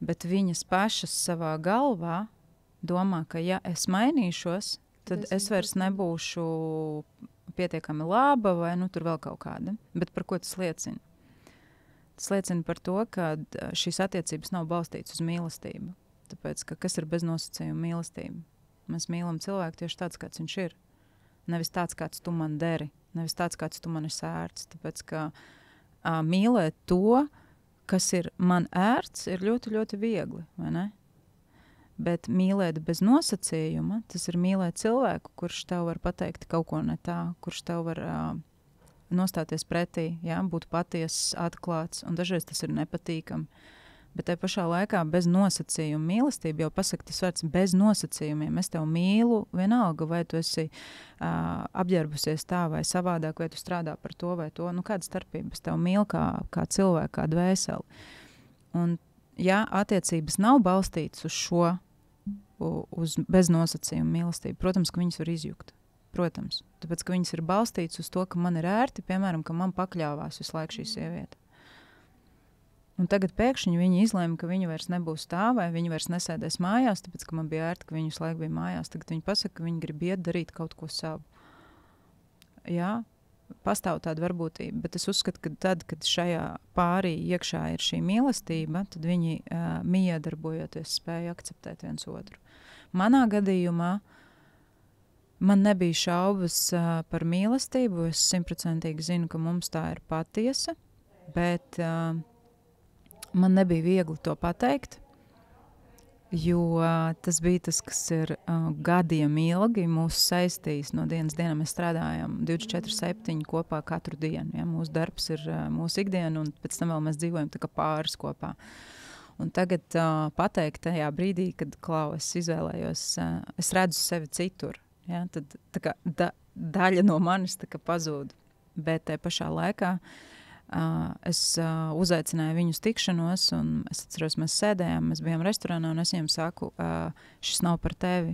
bet viņas pašas savā galvā domā, ka ja es mainīšos, tad es vairs nebūšu pietiekami laba vai tur vēl kaut kāda. Bet par ko tas liecina? Tas liecina par to, ka šīs attiecības nav balstītas uz mīlestību. Tāpēc, ka kas ir bez nosacījuma mīlestība? Mēs mīlam cilvēku tieši tāds, kāds viņš ir. Nevis tāds, kāds tu man deri. Nevis tāds, kāds tu man esi ērts. Tāpēc, ka mīlēt to, kas ir man ērts, ir ļoti, ļoti viegli, vai ne? Bet mīlēt bez nosacījuma, tas ir mīlēt cilvēku, kurš tev var pateikt kaut ko ne tā, kurš tev var nostāties pretī, jā, būt patiess, atklāts, un dažreiz tas ir nepatīkami. Bet tajā pašā laikā bez nosacījuma mīlestība jau pasaka tas vārds bez nosacījumiem. Es tev mīlu vienalga, vai tu esi apģērbusies tā vai savādāk, vai tu strādā par to vai to. Nu, kāda starpība? Es tev mīlu kā cilvēku, kā dvēseli. Un, ja attiecības nav balstītas uz šo, uz bez nosacījuma mīlestību, protams, ka viņas var izjukt. Protams. Tāpēc, ka viņas ir balstītas uz to, ka man ir ērti, piemēram, ka man pakļāvās visu laiku šī sieviete. Un tagad pēkšņi viņi izlēma, ka viņa vairs nebūs tā, vai viņa vairs nesēdēs mājās, tāpēc, ka man bija ērti, ka viņa visu laiku bija mājās. Tagad viņi pasaka, ka viņi grib iet darīt kaut ko savu. Jā, pastāv tāda varbūtība, bet es uzskatu, ka tad, kad šajā pārī iekšā ir šī mīlestība, tad viņi miedarbojoties spēja akceptēt viens otru. Manā gadījumā man nebija šaubas par mīlestību, es 100% zinu, ka mums tā ir patiesa, bet man nebija viegli to pateikt, jo tas bija tas, kas ir gadiem ilgi mūs saistījis. No dienas dienā mēs strādājam 24/7 kopā katru dienu. Ja? Mūsu darbs ir mūsu ikdiena, un pēc tam vēl mēs dzīvojam tā kā pāris kopā. Un tagad pateikt tajā brīdī, kad es izvēlējos, es redzu sevi citur, ja? Tad tā kā daļa no manis tā kā pazūd. Bet tajā pašā laikā es uzaicināju viņus tikšanos, un es atceros, mēs sēdējām, mēs bijām restorānā, un es viņiem saku, šis nav par tevi.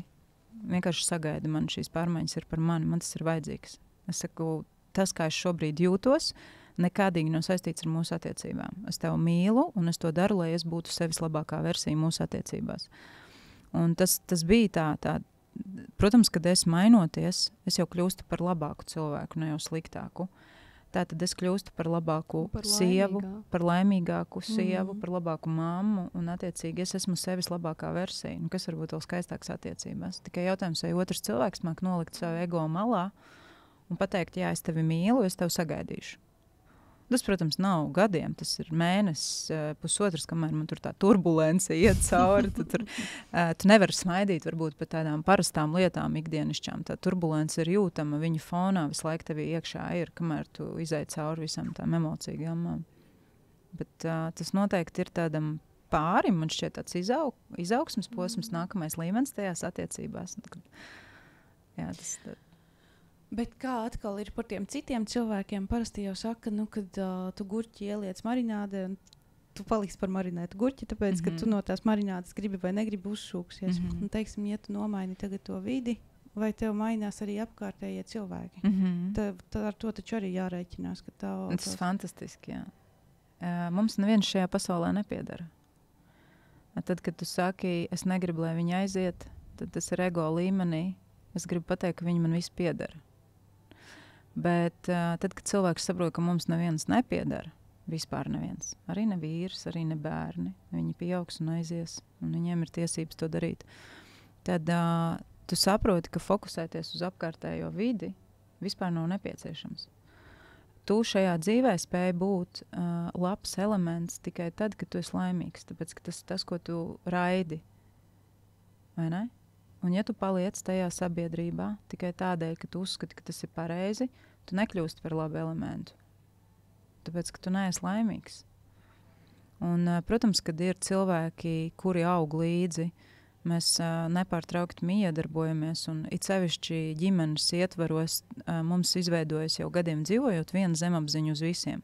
Vienkārši sagaidi man, šīs pārmaiņas ir par mani, man tas ir vajadzīgs. Es saku, tas, kā es šobrīd jūtos, nekādīgi nav saistīts ar mūsu attiecībām. Es tevi mīlu, un es to daru, lai es būtu sevis labākā versija mūsu attiecībās. Un tas bija tā. Protams, kad es mainoties, es jau kļūstu par labāku cilvēku, ne jau sliktāku. Tātad es kļūstu par labāku sievu, par laimīgāku sievu, par labāku mammu, un attiecīgi es esmu sevis labākā versija. Un kas varbūt vēl skaistāks attiecībās? Tikai jautājums, vai otrs cilvēks māk nolikt savu ego malā un pateikt, jā, es tevi mīlu, es tevi sagaidīšu. Tas, protams, nav gadiem, tas ir mēnesis, pusotrs, kamēr man tur tā turbulence iet cauri. Tu nevari smaidīt varbūt par tādām parastām lietām ikdienišķām. Tā turbulence ir jūtama, viņa fonā visu laiku tevī iekšā ir, kamēr tu izej cauri visam tām emocijām. Bet tas noteikti ir tādam pārim, man šķiet tāds izaugsmes posms, nākamais līmenis tajās attiecībās. Jā, Bet kā atkal ir par tiem citiem cilvēkiem? Parasti jau saka, kad tu gurķi ieliec marinādē, un tu paliksi par marinētu gurķi, tāpēc, ka tu no tās marinādes gribi vai negribi uzšūksies. Un, teiksim, ja tu nomaini tagad to vidi, vai tev mainās arī apkārtējie cilvēki? Ar to taču arī jārēķinās. Tas ir fantastiski, jā. Mums neviens šajā pasaulē nepiedara. Tad, kad tu saki, es negribu, lai viņi aiziet, tad tas ir ego līmenī. Es gribu pateikt, ka viņi man visu piedara. Bet tad, kad cilvēks saprot, ka mums neviens nepiedara, vispār neviens, arī ne vīrs, arī ne bērni, viņi pieaugs un aizies, un viņiem ir tiesības to darīt, tad tu saproti, ka fokusēties uz apkārtējo vidi vispār nav nepieciešams. Tu šajā dzīvē spēj būt labs elements tikai tad, kad tu esi laimīgs, tāpēc, ka tas ir tas, ko tu raidi, vai ne? Un ja tu paliec tajā sabiedrībā tikai tādēļ, ka tu uzskati, ka tas ir pareizi, tu nekļūsti par labu elementu. Tāpēc, ka tu neesi laimīgs. Un, protams, kad ir cilvēki, kuri aug līdzi, mēs nepārtraukti miedarbojamies, un it sevišķi ģimenes ietvaros mums izveidojas jau gadiem dzīvojot viena zemapziņa uz visiem.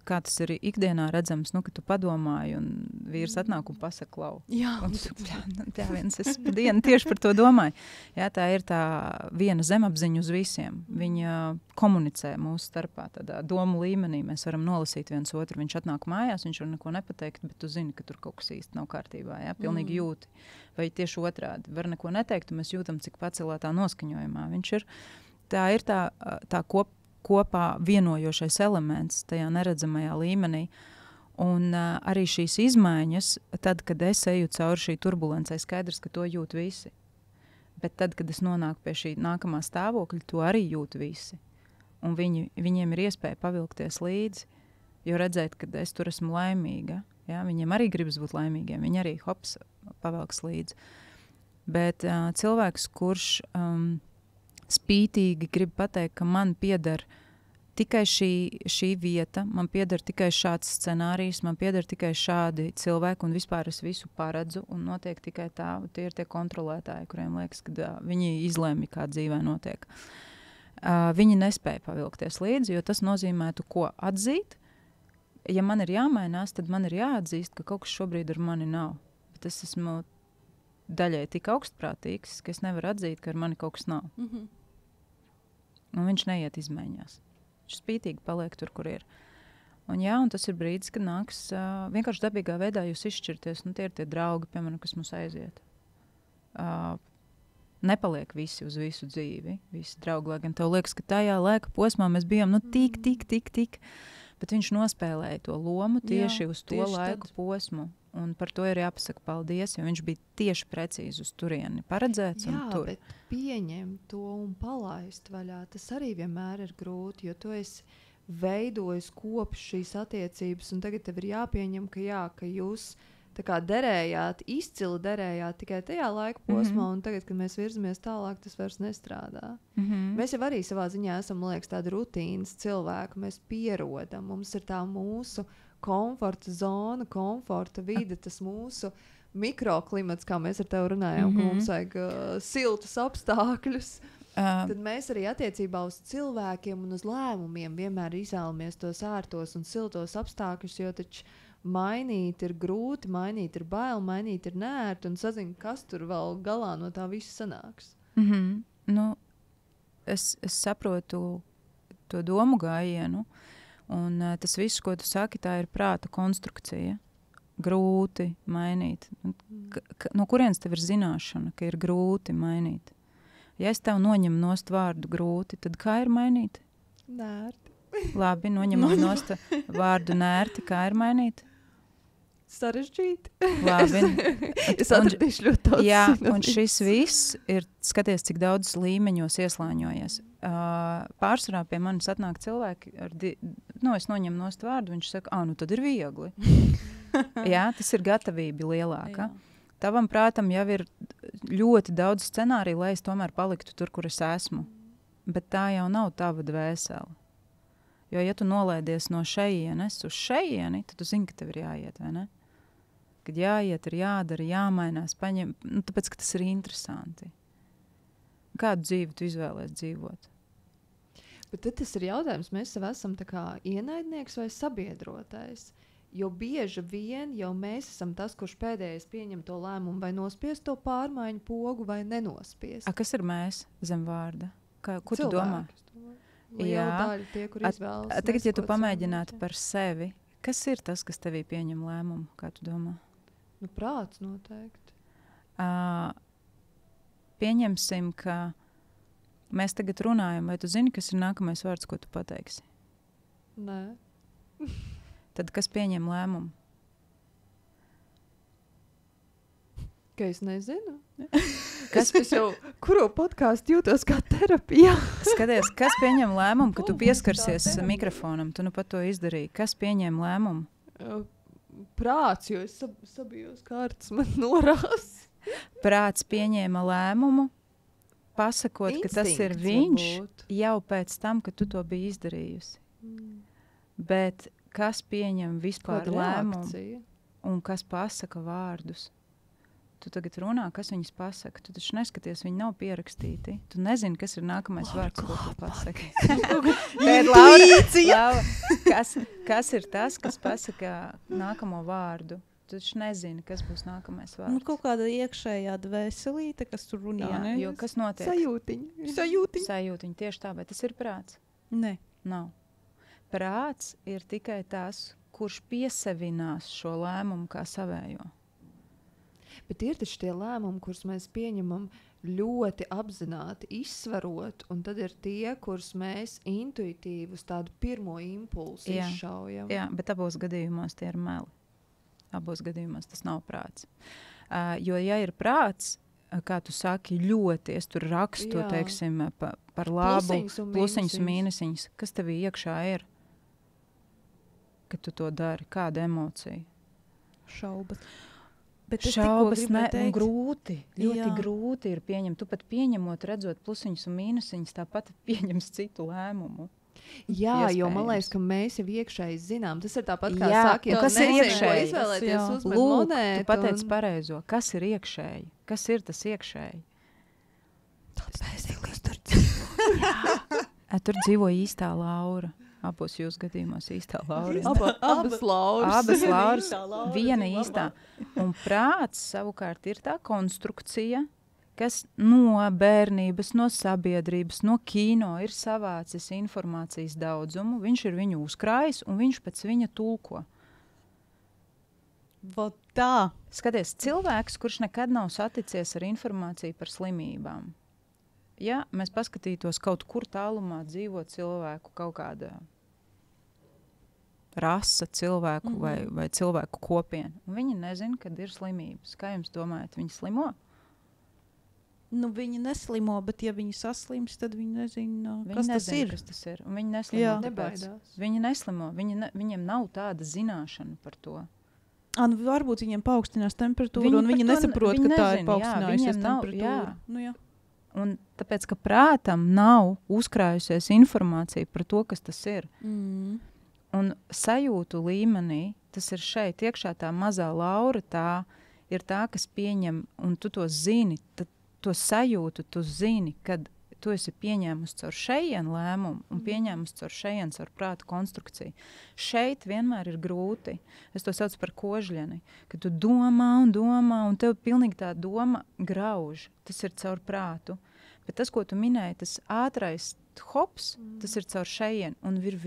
Kā tas ir ikdienā redzams, ka tu padomāji, un vīrs atnāk un pasaka, klau. Jā, un tu pļāviens, es pa dienu tieši par to domāju. Jā, tā ir tā viena zemapziņa uz visiem. Viņa komunicē mūsu starpā, tādā domu līmenī. Mēs varam nolasīt viens otru. Viņš atnāk mājās, viņš var neko nepateikt, bet tu zini, ka tur kaut kas īsti nav kārtībā. Jā, pilnīgi jūti. Vai tieši otrādi. Var neko neteikt, un mēs jūtam, cik pacelētā noskaņojumā viņš ir. Tā ir tā kopā vienojošais elements tajā neredzamajā līmenī. Un arī šīs izmaiņas, tad, kad es eju cauri šī turbulencei, skaidrs, ka to jūt visi. Bet tad, kad es nonāku pie šī nākamā stāvokļa, to arī jūt visi. Un viņiem ir iespēja pavilkties līdzi, jo redzēt, ka es tur esmu laimīga, Ja? Viņiem arī gribas būt laimīgiem, viņi arī hops pavelks līdzi. Bet cilvēks, kurš spītīgi grib pateikt, ka man pieder tikai šī vieta, man pieder tikai šāds scenārijs, man pieder tikai šādi cilvēki un vispār es visu paredzu un notiek tikai tā. Tie ir tie kontrolētāji, kuriem liekas, ka viņi izlēma, kā dzīvē notiek. Viņi nespēja pavilkties līdzi, jo tas nozīmētu, ko atzīt. Ja man ir jāmainās, tad man ir jāatzīst, ka kaut kas šobrīd ar mani nav. Bet es esmu daļai tik augstprātīgs, ka es nevaru atzīt, ka ar mani kaut kas nav. Un viņš neiet izmaiņās. Viņš spītīgi paliek tur, kur ir. Un tas ir brīdis, kad nāks vienkārši dabīgā veidā jūs izšķirties. Tie ir tie draugi, piemēram, kas mums aiziet. Nepaliek visi uz visu dzīvi, visi draugi, lai gan tev liekas, ka tajā laika posmā mēs bijām tik. Bet viņš nospēlēja to lomu tieši uz to laiku posmu. Un par to ir jāpasaka paldies, jo viņš bija tieši precīzi uz turieni paredzēts. Bet pieņemt to un palaist vaļā, tas arī vienmēr ir grūti, jo tu esi veidojis kopš šīs attiecības, un tagad tev ir jāpieņem, ka jūs tā kā izcili derējāt tikai tajā laika posmā, un tagad, kad mēs virzamies tālāk, tas vairs nestrādā. Mēs jau arī savā ziņā esam, man liekas, tādi rutīnas cilvēki, mēs pierodam, mums ir tā mūsu komforta zona, komforta vide, tas mūsu mikroklimats, kā mēs ar tevi runājām, ka mums vajag siltus apstākļus. Tad mēs arī attiecībā uz cilvēkiem un uz lēmumiem vienmēr izvēlamies tos ērtos un siltos apstākļus, jo taču mainīt ir grūti, mainīt ir bail, mainīt ir neērti un sazin, kas tur vēl galā no tā viss sanāks. Es saprotu to domu gājienu. Un tas viss, ko tu saki, tā ir prāta konstrukcija. Grūti mainīt. No kurienes tev ir zināšana, ka ir grūti mainīt? Ja es tev noņemu nost vārdu grūti, tad kā ir mainīt? Nērti. Labi, noņemam nost vārdu nērti, kā ir mainīt? Sarežģīti. Labi. Es atradīšu ļoti daudz. Jā, un šis viss ir, skaties, cik daudz līmeņos ieslāņojies. Pārsvarā pie manis atnāk cilvēki, es noņemu nost vārdu, viņš saka, tad ir viegli. Jā, tas ir gatavība lielāka. Tavam prātam jau ir ļoti daudz scenāriju, lai es tomēr paliktu tur, kur es esmu. Bet tā jau nav tava dvēsele. Jo, ja tu nolaidies no šejienes uz šejieni, tad tu zini, ka tev ir jāiet, vai ne? Kad jāiet, ir jādara, jāmainās, paņem, tāpēc, ka tas ir interesanti. Kādu dzīvi tu izvēlēs dzīvot? Bet tad tas ir jautājums, mēs sev esam tā kā ienaidnieks vai sabiedrotais? Jo bieži vien jau mēs esam tas, kurš pēdējais pieņem to lēmumu vai nospiest to pārmaiņu pogu vai nenospiest. Kas ir mēs zem vārda? Ko tu domā? Daļa tie, kur izvēlas. Tagad, ja tu pamēģinātu par sevi, kas ir tas, kas tevī pieņem lēmumu, kā tu domā? Prāts noteikti. Pieņemsim, ka mēs tagad runājam, vai tu zini, kas ir nākamais vārds, ko tu pateiksi? Nē. Tad kas pieņem lēmumu? Ka es nezinu. Es jau kuro podkāstu jūtos kā terapijā. Skaties, kas pieņem lēmumu, ka tu pieskarsies mikrofonam? Tu pat to izdarīji. Kas pieņem lēmumu? Prāts, jo es sabijos kārtas, man norās. Prāts pieņēma lēmumu, pasakot, ka tas ir viņš jau pēc tam, ka tu to biji izdarījusi. Bet kas pieņem vispār lēmumu un kas pasaka vārdus? Tu tagad runā, kas viņas pasaka. Tu taču neskaties, viņi nav pierakstīti. Tu nezini, kas ir nākamais vārds, ko tu pasaki. Laura, kas ir tas, kas pasaka nākamo vārdu? Tu taču nezini, kas būs nākamais vārds. Kaut kāda iekšējā dvēselīte, kas tur runā. Jā, jo kas notiek? Sajūtiņa, tieši tā, bet tas ir prāts? Nē. Nav. Prāts ir tikai tas, kurš piesavinās šo lēmumu kā savējo. Bet ir taču tie lēmumi, kurus mēs pieņemam ļoti apzināti, izsvarot, un tad ir tie, kurus mēs intuitīvi uz tādu pirmo impulsu izšaujam. Jā, bet abos gadījumos tie ir meli. Abos gadījumos tas nav prāts. Jo, ja ir prāts, kā tu saki, ļoti, es tur rakstu, teiksim, par labu, plusiņus un mīnusiņus, kas tev iekšā ir, kad tu to dari, kāda emocija? Šaubas. Bet es Šaubas tikko gribēju teikt, grūti. Ļoti Jā. grūti ir pieņemt. Tu pat pieņemot, redzot plusiņus un mīnusiņus, tāpat pieņems citu lēmumu. Jā, jo man Iespējams. liekas, ka mēs jau iekšēji zinām. Tas ir tāpat kā Jā, saka, un ja kas tu ir nezini, ko iekšēji? izvēlēties, Jā. uzmet Lūk, monētu. tu pateici pareizo. Kas ir iekšēji? Kas ir tas iekšēji? Tur dzīvo īstā Laura. Abos jūs gadījumos īstā Laura. Abas lauras. Abas Lauras, Īstā Laura viena dzīvo īstā. Un prāts savukārt ir tā konstrukcija, kas no bērnības, no sabiedrības, no kino ir savācis informācijas daudzumu. Viņš ir viņu uzkrājis un viņš pēc viņa tulko. Vot tā. Skaties, cilvēks, kurš nekad nav saticies ar informāciju par slimībām. Ja mēs paskatītos kaut kur tālumā dzīvo cilvēku kaut kāda rasa cilvēku vai cilvēku kopiena. Un viņi nezina, kad ir slimības. Kā jums domājat, viņi slimo? Nu, viņi neslimo, bet ja viņi saslims, tad viņi nezina, kas Viņi tas nezina, ir. kas tas ir. Un viņi neslimo. Jā. Tāpēc. Nebaidās. Viņi neslimo. Viņiem nav tāda zināšana par to. Nu, varbūt viņiem paaugstinās temperatūru, Viņi un par viņi to nesaprot, viņi ka tā nezina, ir jā, paaugstinājusies viņiem nav, temperatūra. jā. Nu, jā. Un tāpēc, ka prātam nav uzkrājusies informācija par to, kas tas ir. Un sajūtu līmenī, tas ir šeit iekšā tā mazā Laura, tā ir tā, kas pieņem, un tu to zini, tad to sajūtu tu zini, kad tu esi pieņēmusi caur šejienu lēmumu un pieņēmusi caur šejienu, caur prātu konstrukciju. Šeit vienmēr ir grūti. Es to saucu par kožļeni, kad tu domā, un tev pilnīgi tā doma grauž. Tas ir caur prātu. Bet tas, ko tu minēji, tas ātrais hops, tas ir caur šejienu un ir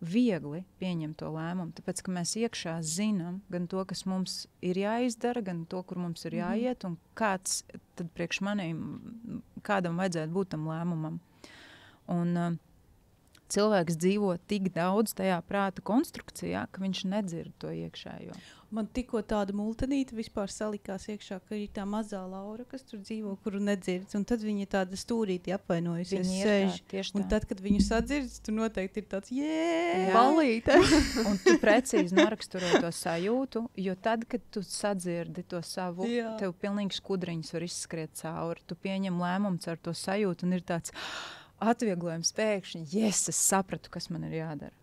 viegli pieņemt to lēmumu, tāpēc, ka mēs iekšā zinām gan to, kas mums ir jāizdara, gan to, kur mums ir jāiet, un kāds tad priekš maniem, kādam vajadzētu būt tam lēmumam. Un cilvēks dzīvo tik daudz tajā prāta konstrukcijā, ka viņš nedzird to iekšējo. Man tikko tāda multinīte vispār salikās iekšā, ka ir tā mazā Laura, kas tur dzīvo, kuru nedzird, un tad viņa tāda stūrīti apvainojusies Viņi ir sēž. tā, tieši Un tā. tad, kad viņu sadzird, tur noteikti ir tāds, Jā. Balīte. Un tu precīzi noraksturoji to sajūtu, jo tad, kad tu sadzirdi to savu, Jā. tev pilnīgi skudriņas var izskriet cauri. Tu pieņem lēmumu ar to sajūtu un ir tāds atvieglojums pēkšņi. Es sapratu, kas man ir jādara.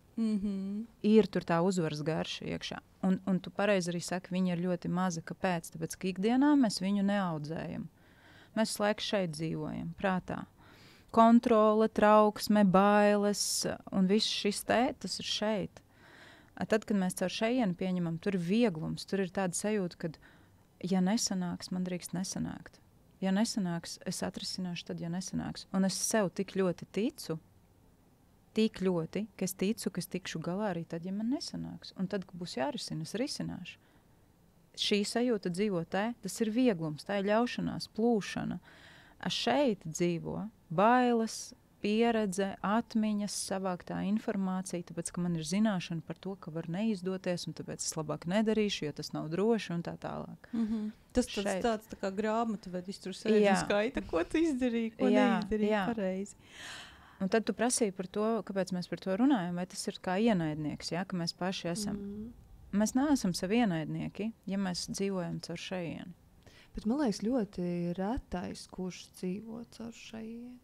Ir tur tā uzvaras garša iekšā. Un tu pareizi arī saki, viņa ir ļoti maza. Kāpēc? Tāpēc, ka ikdienā mēs viņu neaudzējam. Mēs laiku šeit dzīvojam, prātā. Kontrole, trauksme, bailes un viss šis tas ir šeit. Tad, kad mēs caur šejienu pieņemam, tur ir vieglums, tur ir tāda sajūta, ka, ja nesanāks, man drīkst nesanākt. Ja nesanāks, es atrisināšu, tad, ja nesanāks. Un es sev tik ļoti ticu, ka es ticu, ka es tikšu galā arī tad, ja man nesanāks. Un tad, kad būs jārisina, es risināšu. Šī sajūta dzīvo tas ir vieglums, tā ir ļaušanās, plūšana. Šeit dzīvo bailes, pieredze, atmiņas, savāktā informācija, tāpēc, ka man ir zināšana par to, ka var neizdoties, un tāpēc es labāk nedarīšu, jo tas nav droši un tā tālāk. Tas Šeit. tāds tā kā grāmatvedis tur sēž un Jā. skaita, ko tu izdarīji, ko Jā, neizdarīji jā. pareizi. Un tad tu prasīji par to, kāpēc mēs par to runājam, vai tas ir kā ienaidnieks, ja, ka mēs paši esam. Mēs neesam savi ienaidnieki, ja mēs dzīvojam caur šejienu. Bet man liekas ļoti retais, kurš dzīvo caur šejienu.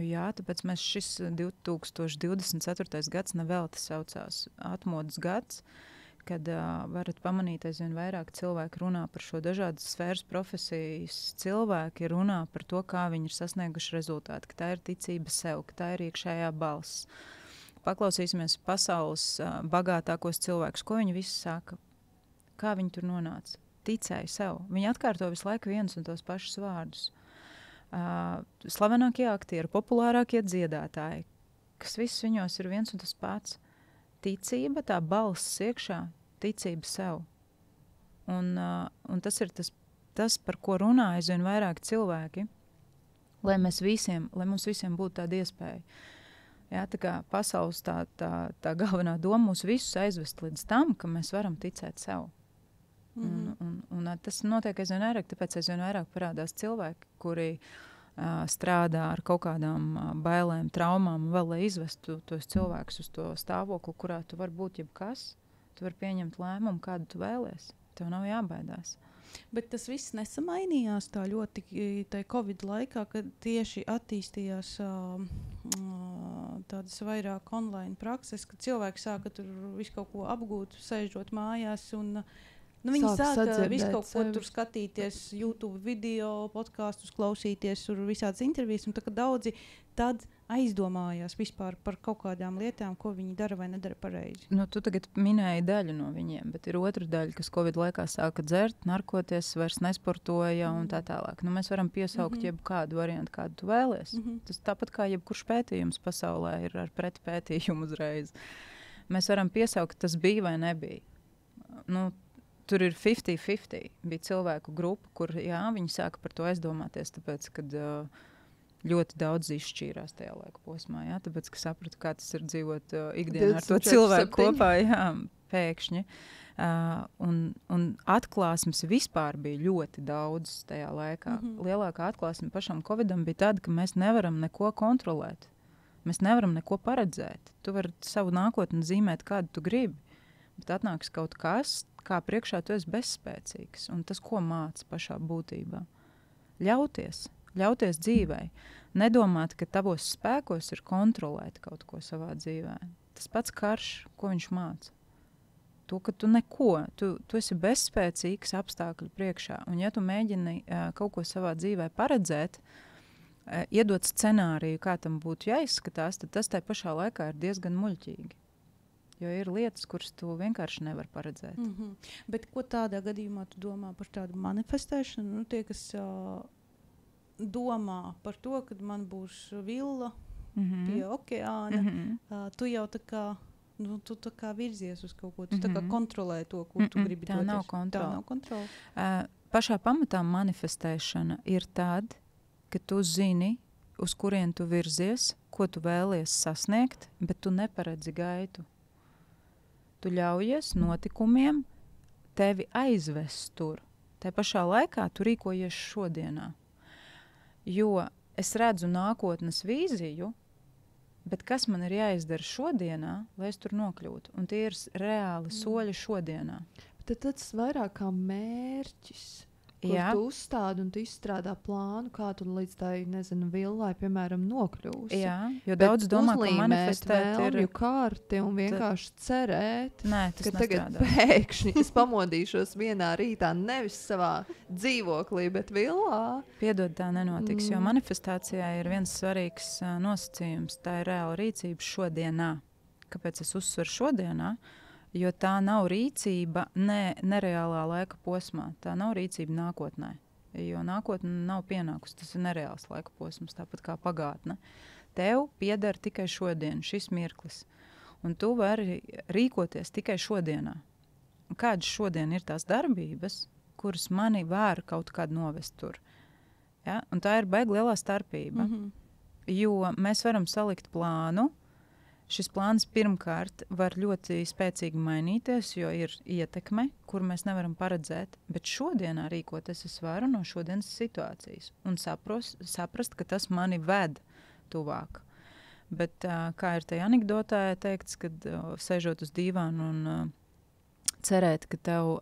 Jā, tāpēc mēs šis 2024. gads nevelti saucās atmodas gads, kad varat pamanīt aizvien vairāk cilvēki runā par šo dažādas sfēras profesijas. Cilvēki runā par to, kā viņi ir sasnieguši rezultātu, ka tā ir ticība sev, ka tā ir iekšējā balss. Paklausīsimies pasaules bagātākos cilvēkus, ko viņi visi saka, kā viņi tur nonāca. Ticēja sev. Viņi atkārto visu laiku viens un tos pašus vārdus. Slavenākie aktieri, populārākie dziedātāji, kas viss viņos ir viens un tas pats. Ticība, tā balss iekšā, ticība sev. Un tas ir tas, par ko runā aizvien vairāk cilvēki, lai mums visiem būtu tāda iespēja. Jā, tā kā pasaules tā galvenā doma mūs visus aizvest līdz tam, ka mēs varam ticēt sev. Un tas notiek aizvien vairāk, tāpēc aizvien vairāk parādās cilvēki, kuri strādā ar kaut kādām bailēm, traumām, vēl lai izvestu tos cilvēkus uz to stāvokli, kurā tu vari būt jebkas. Tu vari pieņemt lēmumu, kādu tu vēlies. Tev nav jābaidās. Bet tas viss nesamainījās tā ļoti tajā Covid laikā, kad tieši attīstījās tādas vairāk online prakses, kad cilvēki sāka tur visu kaut ko apgūt, sēžot mājās un viņi sāka visu kaut ko tur skatīties, YouTube video, podkastus, klausīties, tur visādas intervijas, un tā kā daudzi tad aizdomājās vispār par kaut kādām lietām, ko viņi dara vai nedara pareizi. Nu, tu tagad minēji daļu no viņiem, bet ir otra daļa, kas Covid laikā sāka dzert, narkoties, vairs nesportoja un tā tālāk. Nu, mēs varam piesaukt jebkādu variantu, kādu tu vēlies. Tas tāpat kā jebkurš pētījums pasaulē ir ar pretpētījumu uzreiz. Mēs varam piesaukt, tas bija vai nebija. Nu, tur ir 50-50. Bija cilvēku grupa, kur viņi sāka par to aizdomāties, tāpēc, kad ļoti daudz izšķīrās tajā laika posmā. Jā? Tāpēc, ka sapratu, kā tas ir dzīvot ikdienā ar to cilvēku kopā, pēkšņi. Un atklāsmes vispār bija ļoti daudz tajā laikā. Lielākā atklāsme pašam Covidam bija tāda, ka mēs nevaram neko kontrolēt. Mēs nevaram neko paredzēt. Tu vari savu nākotni zīmēt, kādu tu gribi. Bet atnāks kaut kas, kā priekšā tu esi bezspēcīgs. Un tas, ko māca pašā būtībā. Ļauties dzīvei. Nedomāt, ka tavos spēkos ir kontrolēt kaut ko savā dzīvē. Tas pats karš, ko viņš māca. To, ka tu esi bezspēcīgs apstākļu priekšā. Un ja tu mēģini kaut ko savā dzīvē paredzēt, iedot scenāriju, kā tam būtu jāizskatās, tad tas tai pašā laikā ir diezgan muļķīgi. Jo ir lietas, kuras tu vienkārši nevar paredzēt. Bet ko tādā gadījumā tu domā par tādu manifestēšanu? Nu, tie, kas domā par to, ka man būs villa pie okeāna, tu jau tā kā, tu tā kā virzies uz kaut ko, tu tā kā kontrolē to, ko tu gribi doties. Tā nav kontrole. Pašā pamatā manifestēšana ir tad, ka tu zini, uz kurien tu virzies, ko tu vēlies sasniegt, bet tu neparedzi gaitu. Tu ļaujies notikumiem tevi aizvest tur. Tā pašā laikā tu rīkojies šodienā. Jo es redzu nākotnes vīziju, bet kas man ir jāizdara šodienā, lai es tur nokļūtu? Un tie ir reāli soļi šodienā. Tad tas vairāk kā mērķis, kur tu uzstādi un tu izstrādā plānu, kā tu līdz tai, villai, piemēram, nokļūsi. Jā, jo daudz domā, ka manifestēt ir kārti un vienkārši cerēt, ka tagad pēkšņi es pamodīšos vienā rītā nevis savā dzīvoklī, bet villā. Piedod, tā nenotiks, jo manifestācijā ir viens svarīgs nosacījums. Tā ir reāla rīcība šodienā. Kāpēc es uzsveru šodienā? Jo tā nav rīcība nereālā laika posmā. Tā nav rīcība nākotnē. Jo nākotne nav pienākusi. Tas ir nereāls laika posms, tāpat kā pagātne. Tev pieder tikai šodien, šis mirklis. Un tu vari rīkoties tikai šodienā. Un kādas šodien ir tās darbības, kuras mani var kaut kādu novest tur? Ja? Un tā ir baigi lielā starpība. Jo mēs varam salikt plānu. Šis plāns pirmkārt var ļoti spēcīgi mainīties, jo ir ietekme, kur mēs nevaram paredzēt. Bet šodienā rīkoties es varu no šodienas situācijas un saprast, ka tas mani ved tuvāk. Bet kā ir tajā anekdotē teikts, kad sēžot uz dīvānu un cerēt, ka tev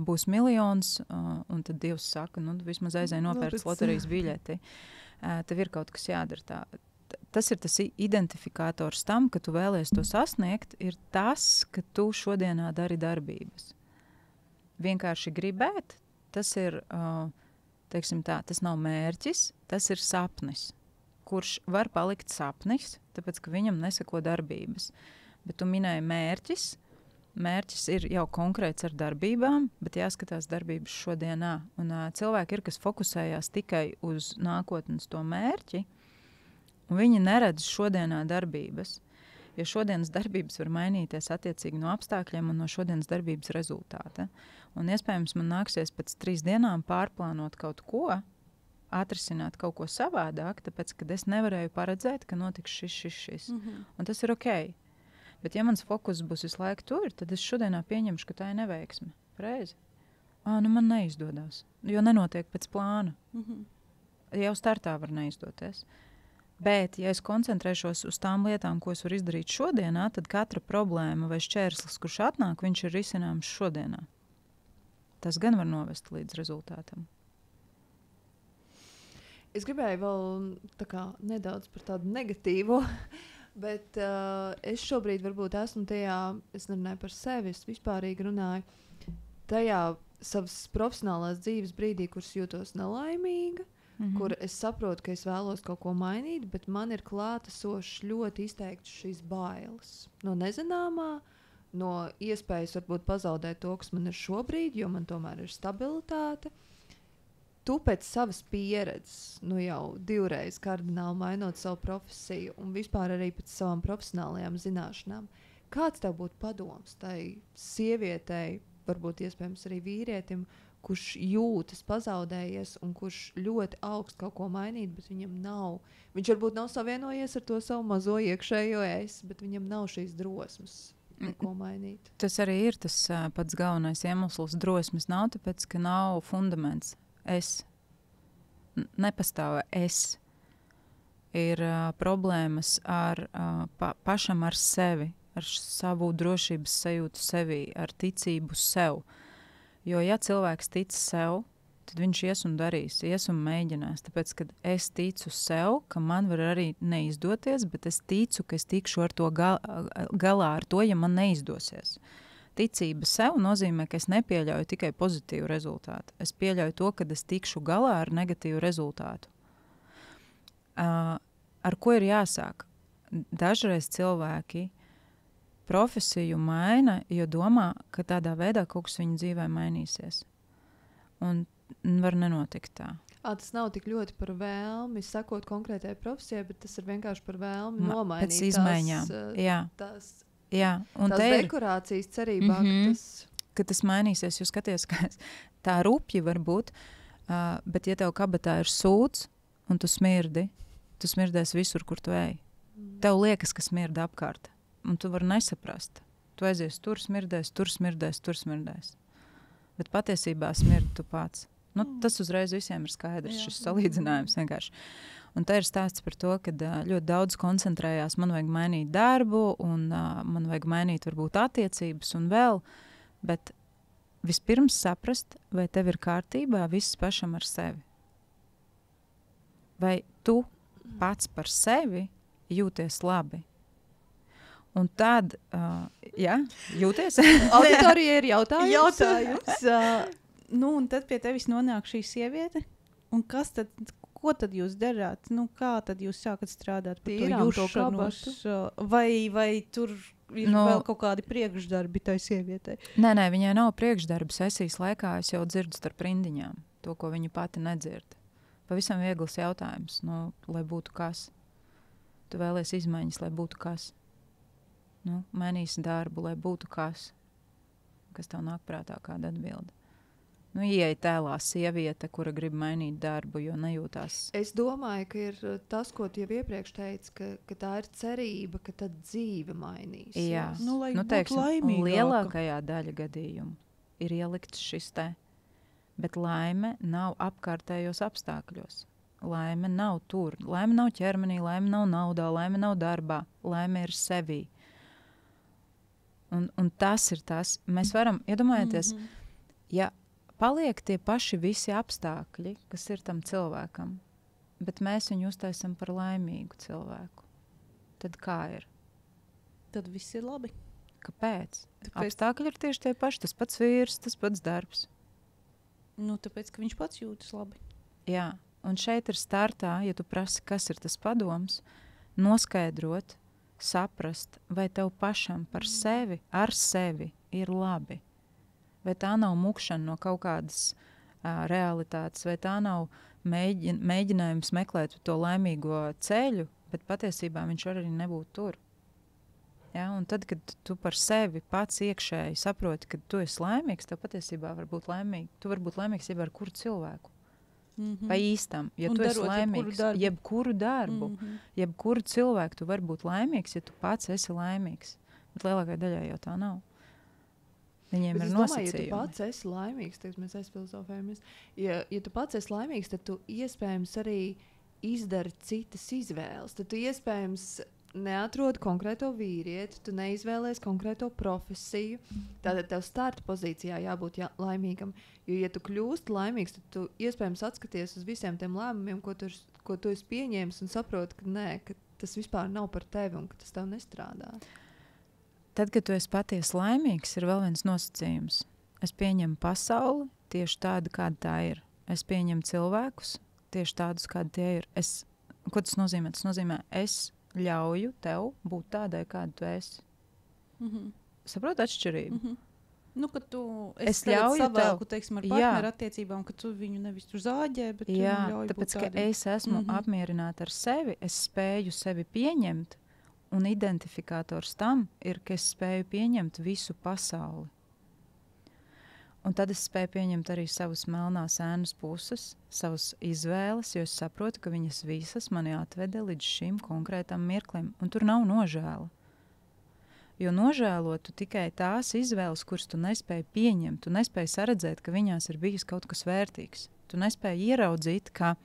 būs miljons, un tad Dievs saka, vismaz aizēj nopērts loterijas biļeti. Tev ir kaut kas jādara tā. Tas ir tas identifikators tam, ka tu vēlies to sasniegt, ir tas, ka tu šodienā dari darbības. Vienkārši gribēt, tas ir, teiksim tā, tas nav mērķis, tas ir sapnis, kurš var palikt sapnis, tāpēc, ka viņam neseko darbības. Bet tu minēji mērķis. Mērķis ir jau konkrēts ar darbībām, bet jāskatās darbības šodienā. Un cilvēki ir, kas fokusējās tikai uz nākotnes to mērķi, un viņi neredz šodienā darbības, jo šodienas darbības var mainīties attiecīgi no apstākļiem un no šodienas darbības rezultāta. Un iespējams man nāksies pēc 3 dienām pārplānot kaut ko, atrisināt kaut ko savādāk, tāpēc, kad es nevarēju paredzēt, ka notiks šis. Un tas ir ok. Bet ja mans fokus būs visu laiku tur, tad es šodienā pieņemšu, ka tā ir neveiksme. Pareizi? Man neizdodas, jo nenotiek pēc plāna. Jau startā var neizdoties. Bet, ja es koncentrēšos uz tām lietām, ko es varu izdarīt šodienā, tad katra problēma vai šķērslis, kurš atnāk, viņš ir risināms šodienā. Tas gan var novest līdz rezultātam. Es gribēju vēl nedaudz par tādu negatīvu, bet es šobrīd varbūt esmu tajā, es nerunāju par sevi, es vispārīgi runāju, tajā savas profesionālās dzīves brīdī, kuras jūtos nelaimīga, kur es saprotu, ka es vēlos kaut ko mainīt, bet man ir klātesoši ļoti izteikti šīs bailes. No nezināmā, no iespējas varbūt pazaudēt to, kas man ir šobrīd, jo man tomēr ir stabilitāte. Tu pēc savas pieredzes, jau 2 reizes kardināli mainot savu profesiju un vispār arī pēc savām profesionālajām zināšanām, kāds tev būtu padoms tai sievietei, varbūt iespējams arī vīrietim, kurš jūtas pazaudējies un kurš ļoti augstu kaut ko mainīt, bet viņam nav. Viņš varbūt nav savienojies ar to savu mazo iekšējo es, bet viņam nav šīs drosmes neko mainīt. Tas arī ir tas pats galvenais iemesls. Drosmes nav, tāpēc, ka nav fundaments. Es. Nepastāv es. Ir problēmas ar pašam ar sevi, ar savu drošības sajūtu sevī, ar ticību sev. Jo, ja cilvēks tic sev, tad viņš ies un darīs, ies un mēģinās. Tāpēc, kad es ticu sev, ka man var arī neizdoties, bet es ticu, ka es tikšu ar to galā ar to, ja man neizdosies. Ticība sev nozīmē, ka es nepieļauju tikai pozitīvu rezultātu. Es pieļauju to, ka es tikšu galā ar negatīvu rezultātu. Ar ko ir jāsāk? Dažreiz cilvēki profesiju maina, jo domā, ka tādā veidā kaut kas viņa dzīvē mainīsies. Un var nenotikt tā. Tas nav tik ļoti par vēlmi sekot konkrētajai profesijai, bet tas ir vienkārši par vēlmi nomainīt pēc izmaiņām. Tās dekorācijas cerībā, ka tas mainīsies. Jūs skaties, ka tā rupji var būt, bet ja tev kabatā ir sūds un tu smirdēs visur, kur tu ej. Tev liekas, ka smirda apkārt. Un tu vari nesaprast. Tu aizies tur smirdēs. Bet patiesībā smirdi tu pats. Tas uzreiz visiem ir skaidrs, šis salīdzinājums vienkārši. Un te ir stāsts par to, ka ļoti daudz koncentrējās, man vajag mainīt darbu, un man vajag mainīt varbūt attiecības un vēl, bet vispirms saprast, vai tev ir kārtībā viss pašam ar sevi. Vai tu pats par sevi jūties labi? Un tad, jūties? Auditorija ir jautājums. Un tad pie tevis nonāk šī sieviete. Un ko tad jūs darāt? Kā tad jūs sākat strādāt par to jušanos? Vai tur ir vēl kaut kādi priekšdarbi tai sievietei? Nē, viņai nav priekšdarbi. Sesijas laikā es jau dzirdu starp rindiņām to, ko viņa pati nedzird. Pavisam viegls jautājums, lai būtu kas. Tu vēlies izmaiņas, lai būtu kas. Mainīsi darbu, lai būtu kas tev nāk prātā kāda atbilde. Ieej tēlā sieviete, kura grib mainīt darbu, jo nejūtās. Es domāju, ka ir tas, ko tu jau iepriekš teici, ka tā ir cerība, ka tad dzīve mainīs. Jā, lai būtu laimīgāka. Lielākajā daļa gadījumu ir ielikts šis te, bet laime nav apkārtējos apstākļos. Laime nav tur. Laime nav ķermenī, laime nav naudā, laime nav darbā. Laime ir sevī. Un tas ir tas. Mēs varam iedomājieties, ja paliek tie paši visi apstākļi, kas ir tam cilvēkam, bet mēs viņu uztaisam par laimīgu cilvēku, tad kā ir? Tad viss ir labi. Kāpēc? Apstākļi ir tieši tie paši, tas pats vīrs, tas pats darbs. Tāpēc, ka viņš pats jūtas labi. Jā, un šeit ir startā, ja tu prasi, kas ir tas padoms, noskaidrot, saprast, vai tev pašam par sevi, ar sevi ir labi. Vai tā nav mukšana no kaut kādas realitātes, vai tā nav mēģinājums meklēt to laimīgo ceļu, bet patiesībā viņš arī nebūtu tur. Ja? Un tad, kad tu par sevi pats iekšēji saproti, ka tu esi laimīgs, tev patiesībā var būt laimīgi. Tu var būt laimīgs jau ar kuru cilvēku. Pa īstam, ja tu esi laimīgs, jebkuru darbu, jebkuru cilvēku tu var būt laimīgs, ja tu pats esi laimīgs. Bet lielākai daļai jau tā nav. Viņiem ir nosacījumi. Ja tu pats esi laimīgs, mēs aizfilozofējamies, ja tu pats esi laimīgs, tad tu iespējams arī izdari citas izvēles. Tad tu iespējams neatrodi konkrēto vīrieti, tu neizvēlējies konkrēto profesiju. Tātad tev starta pozīcijā jābūt laimīgam. Jo, ja tu kļūsti laimīgs, tad tu iespējams atskaties uz visiem tiem lēmumiem, ko tu esi pieņēmis un saproti, ka nē, ka tas vispār nav par tevi un ka tas tev nestrādā. Tad, kad tu esi patiesi laimīgs, ir vēl viens nosacījums. Es pieņemu pasauli tieši tādu, kāda tā ir. Es pieņemu cilvēkus tieši tādus, kādi tie ir. Ko tas nozīmē? Tas nozīmē, es ļauju tev būt tādai, kāda tu esi. Saproti atšķirību? Nu, ka tu es ļauju savēlku, teiksim, ar partneru attiecībām, ka tu viņu nevis tur zāģē, bet tu ļauj tāpēc, būt ka es esmu apmierināta ar sevi, es spēju sevi pieņemt, un identifikators tam ir, ka es spēju pieņemt visu pasauli. Un tad es spēju pieņemt arī savas melnās ēnas puses, savas izvēles, jo es saprotu, ka viņas visas mani atveda līdz šim konkrētam mirklim. Un tur nav nožēla. Jo nožēlotu tikai tās izvēles, kuras tu nespēji pieņemt, tu nespēji saredzēt, ka viņās ir bijis kaut kas vērtīgs. Tu nespēji ieraudzīt, ka,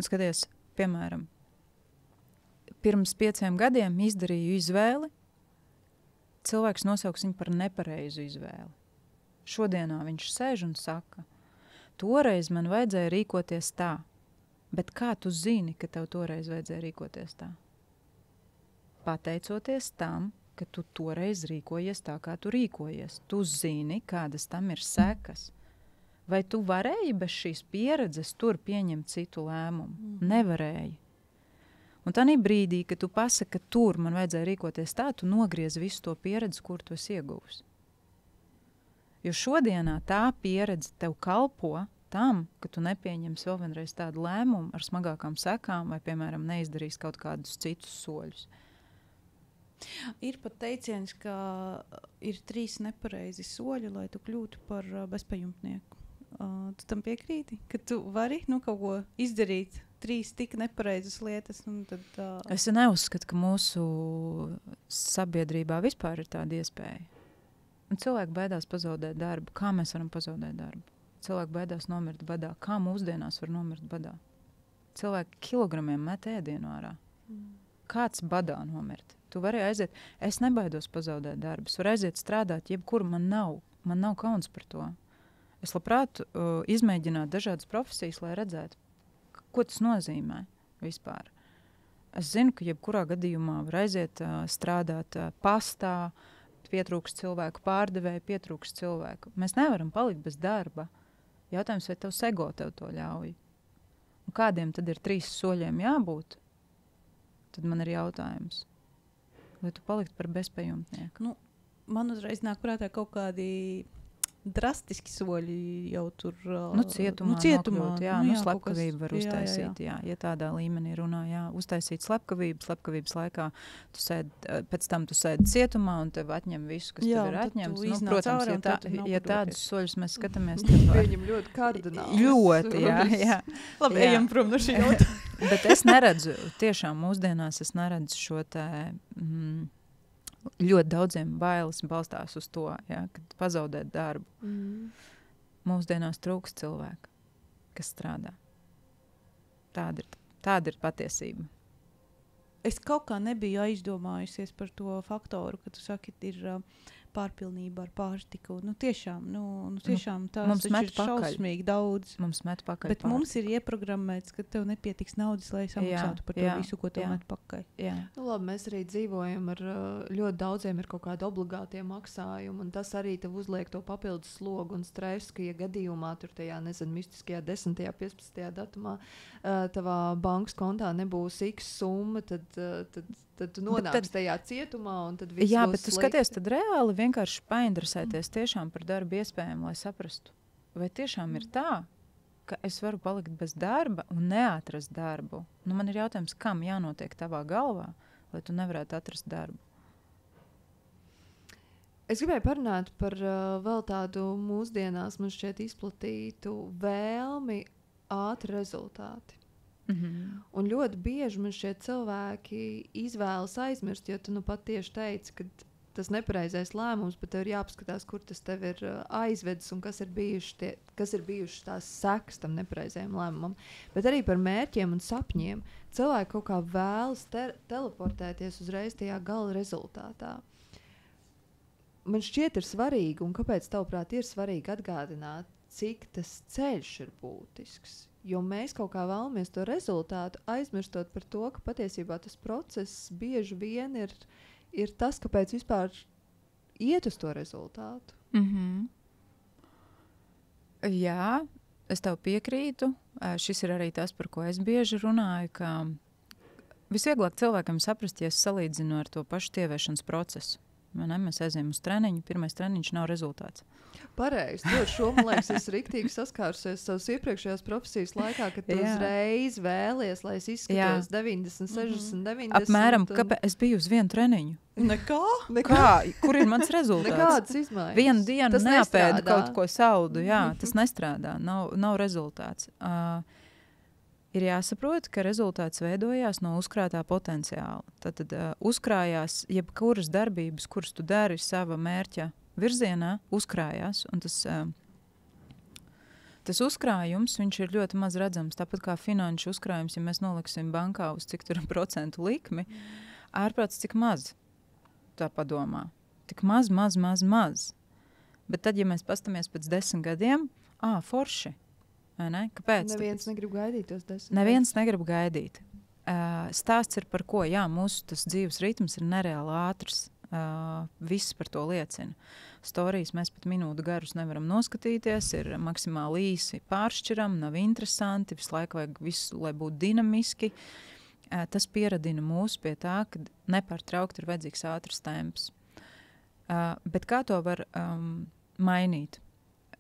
skaties, piemēram, pirms 5 gadiem izdarīju izvēli, cilvēks nosauks viņu par nepareizu izvēli. Šodienā viņš sēž un saka, toreiz man vajadzēja rīkoties tā, bet kā tu zini, ka tev toreiz vajadzēja rīkoties tā? Pateicoties tam, ka tu toreiz rīkojies tā, kā tu rīkojies. Tu zini, kādas tam ir sekas. Vai tu varēji bez šīs pieredzes tur pieņemt citu lēmumu? Nevarēji. Un tādā brīdī, kad tu pasaki, ka tur man vajadzēja rīkoties tā, tu nogriez visu to pieredzi, kur tu esi ieguvis. Jo šodienā tā pieredze tev kalpo tam, ka tu nepieņemsi vēl vienreiz tādu lēmumu ar smagākām sekām vai, piemēram, neizdarīs kaut kādus citus soļus. Ir pat teiciens, ka ir 3 nepareizi soļi, lai tu kļūtu par bezpajumtnieku. Tu tam piekrīti? Ka tu vari kaut ko izdarīt 3 tik nepareizas lietas. Un tad, Es neuzskatu, ka mūsu sabiedrībā vispār ir tāda iespēja. Un cilvēki baidās pazaudēt darbu. Kā mēs varam pazaudēt darbu? Cilvēki baidās nomirt badā. Kā mūsdienās var nomirt badā? Cilvēki kilogramiem met ēdienu ārā. Kāds badā nomirt? Tu vari aiziet. Es nebaidos pazaudēt darbu. Es varu aiziet strādāt, jebkur man nav kauns par to. Es labprāt izmēģinātu dažādas profesijas, lai redzētu, ko tas nozīmē vispār. Es zinu, ka jebkurā gadījumā var aiziet strādāt pastā, pietrūkst cilvēku pārdevēju, pietrūkst cilvēku. Mēs nevaram palikt bez darba. Jautājums, vai tavs ego tev to ļauj? Un kādiem tad ir 3 soļiem jābūt? Tad man ir jautājums. Lai tu paliktu par bezpajumtnieku. Man uzreiz nāk prātā kaut kādi drastiski soļi jau tur cietumā nokļūt, slepkavību var uztaisīt, jā. Ja tādā līmenī runā, uztaisīt slepkavības laikā, pēc tam tu sēdi cietumā un tev atņem visu, kas tev ir atņemts. Protams, ja tādus soļus mēs skatāmies, tad pieņem ļoti kardināli. Ļoti, jā. Labi, ejam prom no šī jautājuma. Bet es neredzu, tiešām mūsdienās es neredzu šo te... ļoti daudziem bailes balstās uz to, kad pazaudēt darbu. Mūsdienās trūkst cilvēku, kas strādā. Tāda ir patiesība. Es kaut kā nebiju aizdomājusies par to faktoru, ka tu saki, ir pārpilnība ar pārtiku. Tiešām tās ir šausmīgi daudz. Mums met pakaļ Bet mums ir ieprogrammēts, ka tev nepietiks naudas, lai samaksātu par to visu, ko tev met pakaļ. Labi, mēs arī dzīvojam ar ļoti daudziem ir kaut kādi obligātie maksājumi, un tas arī tev uzliek to papildus slogu un stresu, ka, ja gadījumā tur tajā, mistiskajā 10. 15. datumā tavā bankas kontā nebūs X summa, tad tu nonāks tajā cietumā, un tad viss būs bet tu skaties, tad reāli vienkārši painteresēties tiešām par darbu iespējām, lai saprastu. Vai tiešām ir tā, ka es varu palikt bez darba un neatrast darbu? Man ir jautājums, kam jānotiek tavā galvā, lai tu nevarētu atrast darbu? Es gribēju parunāt par vēl tādu mūsdienās, man šķiet, izplatītu vēlmi ātri rezultāti. Un ļoti bieži man šie cilvēki izvēlas aizmirst, jo tu pat tieši teici, ka tas nepareizais lēmums, bet tev ir jāpaskatās, kur tas tev ir aizvedis un kas ir bijuši tās sekas tam nepareizajam lēmumam. Bet arī par mērķiem un sapņiem. Cilvēki kaut kā vēlas teleportēties uzreiz tajā gala rezultātā. Man šķiet ir svarīgi, un kāpēc tavuprāt ir svarīgi atgādināt, cik tas ceļš ir būtisks. Jo mēs kaut kā vēlamies to rezultātu, aizmirstot par to, ka patiesībā tas process bieži vien ir tas, kāpēc vispār iet uz to rezultātu. Jā, es tev piekrītu. Šis ir arī tas, par ko es bieži runāju, ka visvieglāk cilvēkam saprast, ja es salīdzinu ar to pašu tieviešanas procesu. Mēs aizējām uz treniņu, pirmais treniņš nav rezultāts. Pareizi. Šo, man liekas, es riktīgi saskārusies savas iepriekšējās profesijas laikā, kad tu uzreiz vēlies, lai es izskatos 90, 60, 90. Apmēram, kāpēc es biju uz vienu treniņu? Nekā? Kur ir mans rezultāts? Nekādas izmaiņas. Vienu dienu Tas neapēdu nestrādā. kaut ko saldu. Jā, tas nestrādā. Nav rezultāts. Ir jāsaprot, ka rezultāts veidojās no uzkrātā potenciāla. Tad uzkrājās jebkuras darbības, kuras tu dari sava mērķa virzienā, uzkrājās. Un tas uzkrājums, viņš ir ļoti maz redzams. Tāpat kā finanšu uzkrājums, ja mēs noliksim bankā uz cik tur procentu likmi, ārprāts cik maz tā padomā. Tik maz. Bet tad, ja mēs pastamies pēc 10 gadiem, forši. Kāpēc? Neviens negrib gaidīt tos 10. Neviens negrib gaidīt. Stāsts ir par ko? Jā, mūsu tas dzīves ritms ir nereāli ātrs. Viss par to liecina. Storijas mēs pat minūtu garus nevaram noskatīties, ir maksimāli īsi pāršķiram, nav interesanti, visu laiku vajag visu, lai būtu dinamiski. Tas pieradina mūs pie tā, ka nepārtraukti ir vajadzīgs ātrs temps. Bet kā to var mainīt?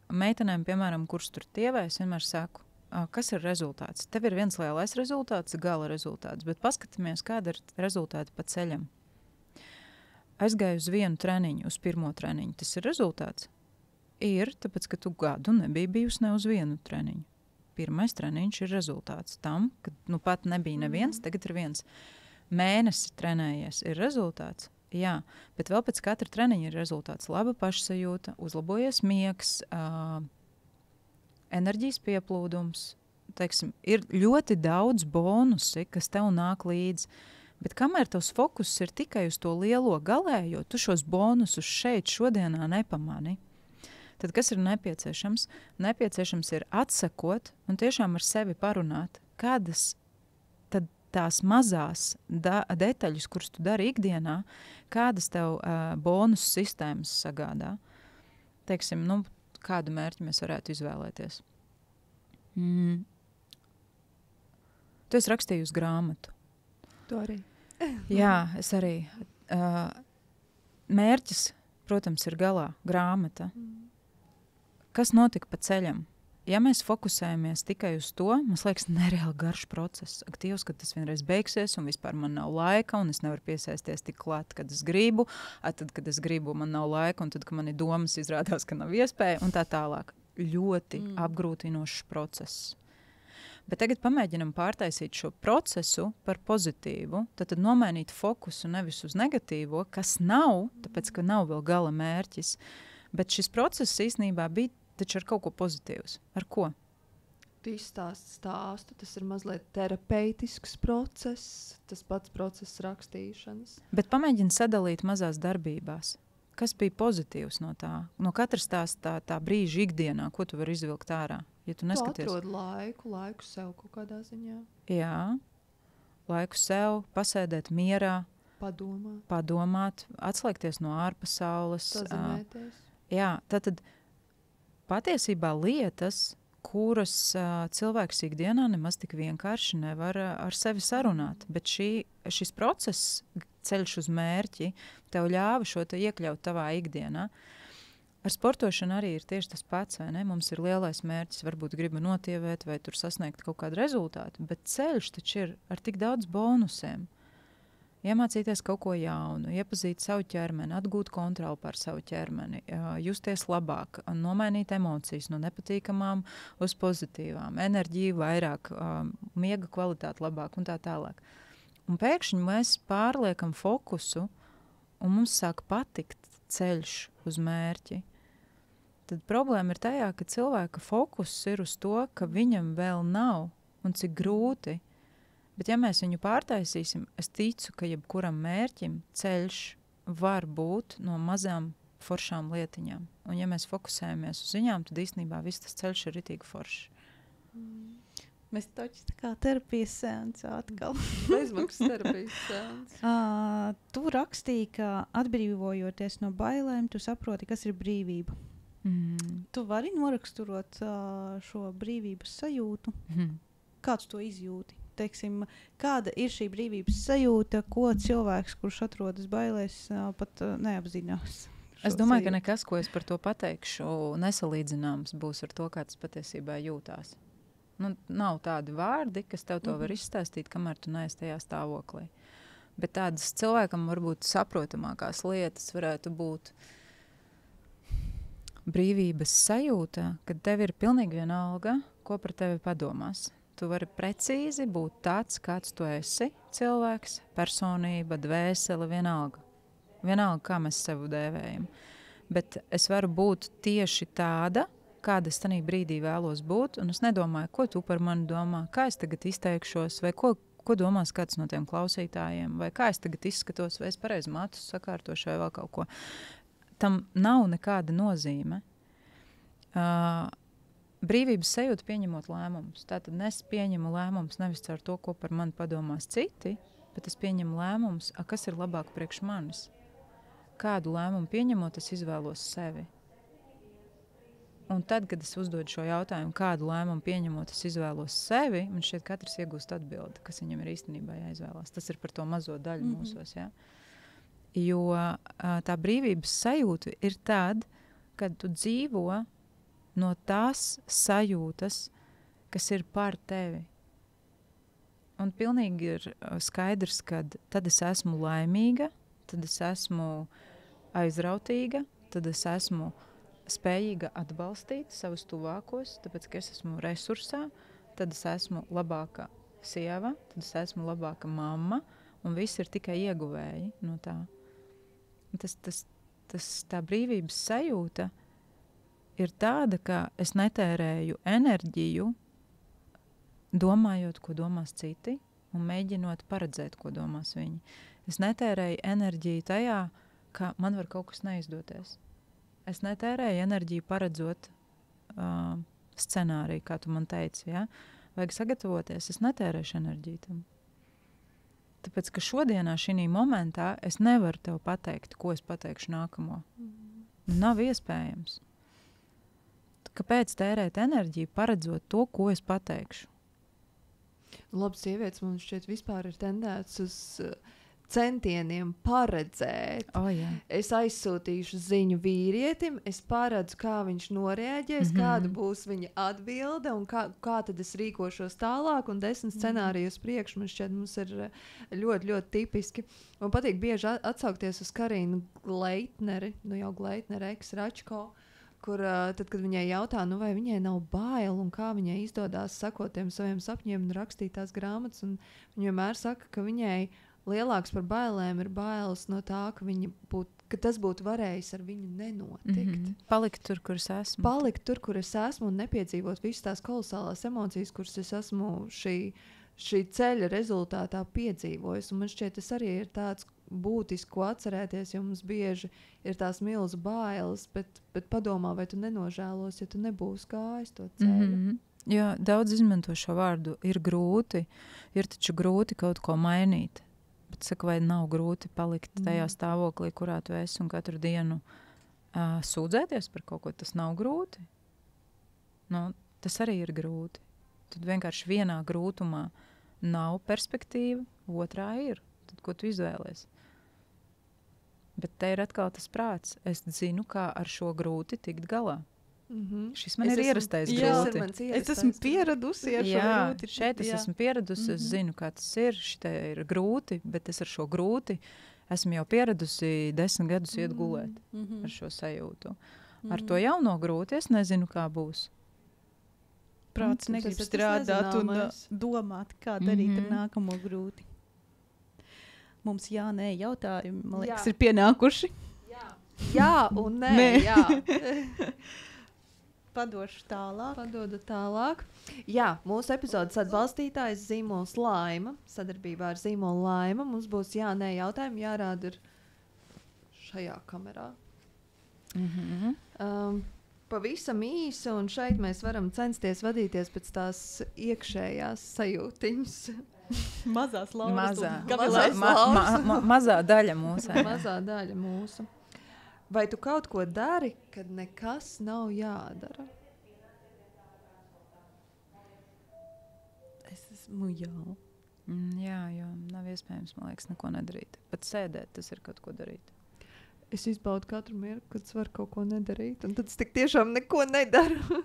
Meitenēm, piemēram, kuras tur tievē, es vienmēr saku, kas ir rezultāts? Tev ir viens lielais rezultāts, gala rezultāts, bet paskatāmies, kāda ir rezultāti pa ceļam. Aizgāju uz vienu treniņu, uz pirmo treniņu. Tas ir rezultāts? Ir, tāpēc, ka tu gadu nebija bijusi ne uz vienu treniņu. Pirmais treniņš ir rezultāts tam, ka pat nebija neviens, tagad ir viens. Mēnesi trenējies, ir rezultāts? Jā, bet vēl pēc katra treniņa ir rezultāts. Laba pašsajūta, uzlabojies miegs, enerģijas pieplūdums. Teiksim, ir ļoti daudz bonusi, kas tev nāk līdzi. Bet kamēr tavs fokus ir tikai uz to lielo galējo, tu šos bonusus šeit šodienā nepamani. Tad kas ir nepieciešams? Nepieciešams ir atsekot un tiešām ar sevi parunāt, kādas tad tās mazās detaļas, kuras tu dari ikdienā, kādas tev bonus sistēmas sagādā. Teiksim, kādu mērķi mēs varētu izvēlēties. Tu esi rakstījusi grāmatu. To arī. Jā, es arī. Mērķis, protams, ir galā grāmata. Kas notika pa ceļam? Ja mēs fokusējamies tikai uz to, mums liekas nereāli garš process. Ak, Dievs, kad tas vienreiz beigsies un vispār man nav laika un es nevaru piesaisties tik klāt, kad es gribu. Tad, kad es gribu, man nav laika un tad, kad man ir domas, izrādās, ka nav iespēja un tā tālāk. Ļoti apgrūtinošs process. Bet tagad pamēģinam pārtaisīt šo procesu par pozitīvu, tad nomainīt fokusu nevis uz negatīvo, kas nav, tāpēc, ka nav vēl gala mērķis. Bet šis process īstenībā bija taču ar kaut ko pozitīvs. Ar ko? Tu izstāsti stāstu, tas ir mazliet terapeitisks process, tas pats process rakstīšanas. Bet pamēģini sadalīt mazās darbībās. Kas bija pozitīvs no tā? No katras tā brīža ikdienā, ko tu vari izvilkt ārā? Ja tu neskaties. Tu atrod laiku sev kaut kādā ziņā. Jā, laiku sev, pasēdēt mierā, padomāt, atslēgties no ārpasaules. Sazināties. Jā, tad patiesībā lietas, kuras cilvēks ikdienā nemaz tik vienkārši nevar ar sevi sarunāt. Bet šis process, ceļš uz mērķi, tev ļāva šo te iekļaut tavā ikdienā. Ar sportošanu arī ir tieši tas pats, vai ne? Mums ir lielais mērķis, varbūt gribu notievēt vai tur sasniegt kaut kādu rezultātu, bet ceļš taču ir ar tik daudz bonusiem. Iemācīties kaut ko jaunu, iepazīt savu ķermeni, atgūt kontroli pār savu ķermeni, justies labāk, nomainīt emocijas no nepatīkamām uz pozitīvām, enerģiju vairāk, miega kvalitāti labāk un tā tālāk. Un pēkšņi mēs pārliekam fokusu un mums sāk patikt ceļš uz mērķi, tad problēma ir tajā, ka cilvēka fokus ir uz to, ka viņam vēl nav un cik grūti. Bet ja mēs viņu pārtaisīsim, es ticu, ka jebkuram mērķim ceļš var būt no mazām foršām lietiņām. Un ja mēs fokusējamies uz viņām, tad īstenībā viss tas ceļš ir ritīgi foršs. Mēs taču tā kā terapijas seanss atkal. Bezmaksas terapijas seanss. Tu rakstīji, ka atbrīvojoties no bailēm, tu saproti, kas ir brīvība. Tu vari noraksturot šo brīvības sajūtu. Kāds to izjūti? Teiksim, kāda ir šī brīvības sajūta, ko cilvēks, kurš atrodas bailēs, pat neapzinās? Es domāju, ka nekas, ko es par to pateikšu, nesalīdzināms būs ar to, kā tas patiesībā jūtās. Nu, nav tādi vārdi, kas tev to var izstāstīt, kamēr tu neesi tajā stāvoklī. Bet tādas cilvēkam varbūt saprotamākās lietas varētu būt brīvības sajūta, kad tev ir pilnīgi vienalga, ko par tevi padomās. Tu vari precīzi būt tāds, kāds tu esi, cilvēks, personība, dvēsele, vienalga. Vienalga, kā mēs sevi dēvējam. Bet es varu būt tieši tāda, kāda es tanī brīdī vēlos būt, un es nedomāju, ko tu par mani domā, kā es tagad izteikšos, vai ko domās kāds no tiem klausītājiem, vai kā es tagad izskatos, vai es pareizi matus sakārtošu, vai vēl kaut ko. Tam nav nekāda nozīme. Brīvības sajūta pieņemot lēmumus. Tātad es pieņemu lēmumus nevis ar to, ko par mani padomās citi, bet es pieņemu lēmumus, kas ir labāk priekš manis. Kādu lēmumu pieņemot, es izvēlos sevi. Un tad, kad es uzdodu šo jautājumu, kādu lēmumu pieņemot, es izvēlos sevi, man šķiet, katrs iegūst atbildi, kas viņam ir īstenībā jāizvēlās. Tas ir par to mazo daļu mūsos, jā. Jo tā brīvības sajūta ir tad, kad tu dzīvo no tās sajūtas, kas ir par tevi. Un pilnīgi ir skaidrs, ka tad es esmu laimīga, tad es esmu aizrautīga, tad es esmu spējīga atbalstīt savus tuvākos, tāpēc, ka es esmu resursā, tad es esmu labāka sieva, tad es esmu labāka mamma, un viss ir tikai ieguvēji no tā. Tā brīvības sajūta ir tāda, ka es netērēju enerģiju, domājot, ko domās citi, un mēģinot paredzēt, ko domās viņi. Es netērēju enerģiju tajā, ka man var kaut kas neizdoties. Es netērēju enerģiju paredzot scenāriju, kā tu man teici, ja? Vajag sagatavoties, es netērēšu enerģiju tam. Tāpēc, ka šodienā šī momentā es nevaru tev pateikt, ko es pateikšu nākamo. Nav iespējams. Kāpēc tērēt enerģiju, paredzot to, ko es pateikšu? Labi, sievietes, man šķiet, vispār ir tendēts uz centieniem paredzēt. Es aizsūtīšu ziņu vīrietim, es paredzu, kā viņš noreaģēs, kāda būs viņa atbilde un kā tad es rīkošos tālāk, un 10 scenārijus priekš, man šķiet, mums ir ļoti, ļoti tipiski. Man patīk bieži atsaukties uz Karinu Gleitneri, jau Gleitneri ex-Račko, kur tad, kad viņai jautā, vai viņai nav bail un kā viņai izdodās sakot tiem saviem sapņiem un rakstīt tās grāmatas, un viņa vienmēr saka, ka viņai lielāks par bailēm ir bailes no tā, ka tas būtu varējis ar viņu nenotikt. Palikt tur, kur es esmu. Palikt tur, kur es esmu, un nepiedzīvot visas tās kolosālās emocijas, kuras es esmu šī ceļa rezultātā piedzīvojis. Un man šķiet, tas arī ir tāds būtisks, ko atcerēties, jo mums bieži ir tās milzu bailes, bet padomā, vai tu nenožēlos, ja tu nebūsi gājis to ceļu. Jā, daudz izmanto šo vārdu. Ir grūti, ir taču grūti kaut ko mainīt. Bet saka, vai nav grūti palikt tajā stāvoklī, kurā tu esi un katru dienu sūdzēties par kaut ko, tas nav grūti. Tas arī ir grūti. Tad vienkārši vienā grūtumā nav perspektīva, otrā ir. Tad ko tu izvēlies? Bet te ir atkal tas prāts. Es zinu, kā ar šo grūti tikt galā. Šis man ir ierastais grūti. Es esmu pieradusi ar šo grūti. Šeit es esmu pieradusi, es zinu, kā tas ir. Šitai ir grūti, bet es ar šo grūti esmu jau pieradusi 10 gadus iet gulēt ar šo sajūtu. Ar to jauno grūti es nezinu, kā būs. Prāts negrib strādāt un domāt, kā darīt ar nākamo grūti. mums nē jautājumi, man liekas, Jā. ir pienākuši. Jā un nē. Jā. Padošu tālāk. Padodu tālāk. Jā, mūsu epizodes atbalstītājs zīmols Laima. Sadarbībā ar zīmolu Laima mums būs nē jautājumi jārāda ir šajā kamerā. Pavisam īsi, un šeit mēs varam censties vadīties pēc tās iekšējās sajūtiņas. Mazās lauras. Mazā daļa mūsu. Mazā daļa mūsu. Vai tu kaut ko dari, kad nekas nav jādara? Es esmu jā. Jā, jo nav iespējams, man liekas, neko nedarīt. Pat sēdēt, tas ir kaut ko darīt. Es izbaudu katru mirkli, kad es varu kaut ko nedarīt, un tad es tik tiešām neko nedaru.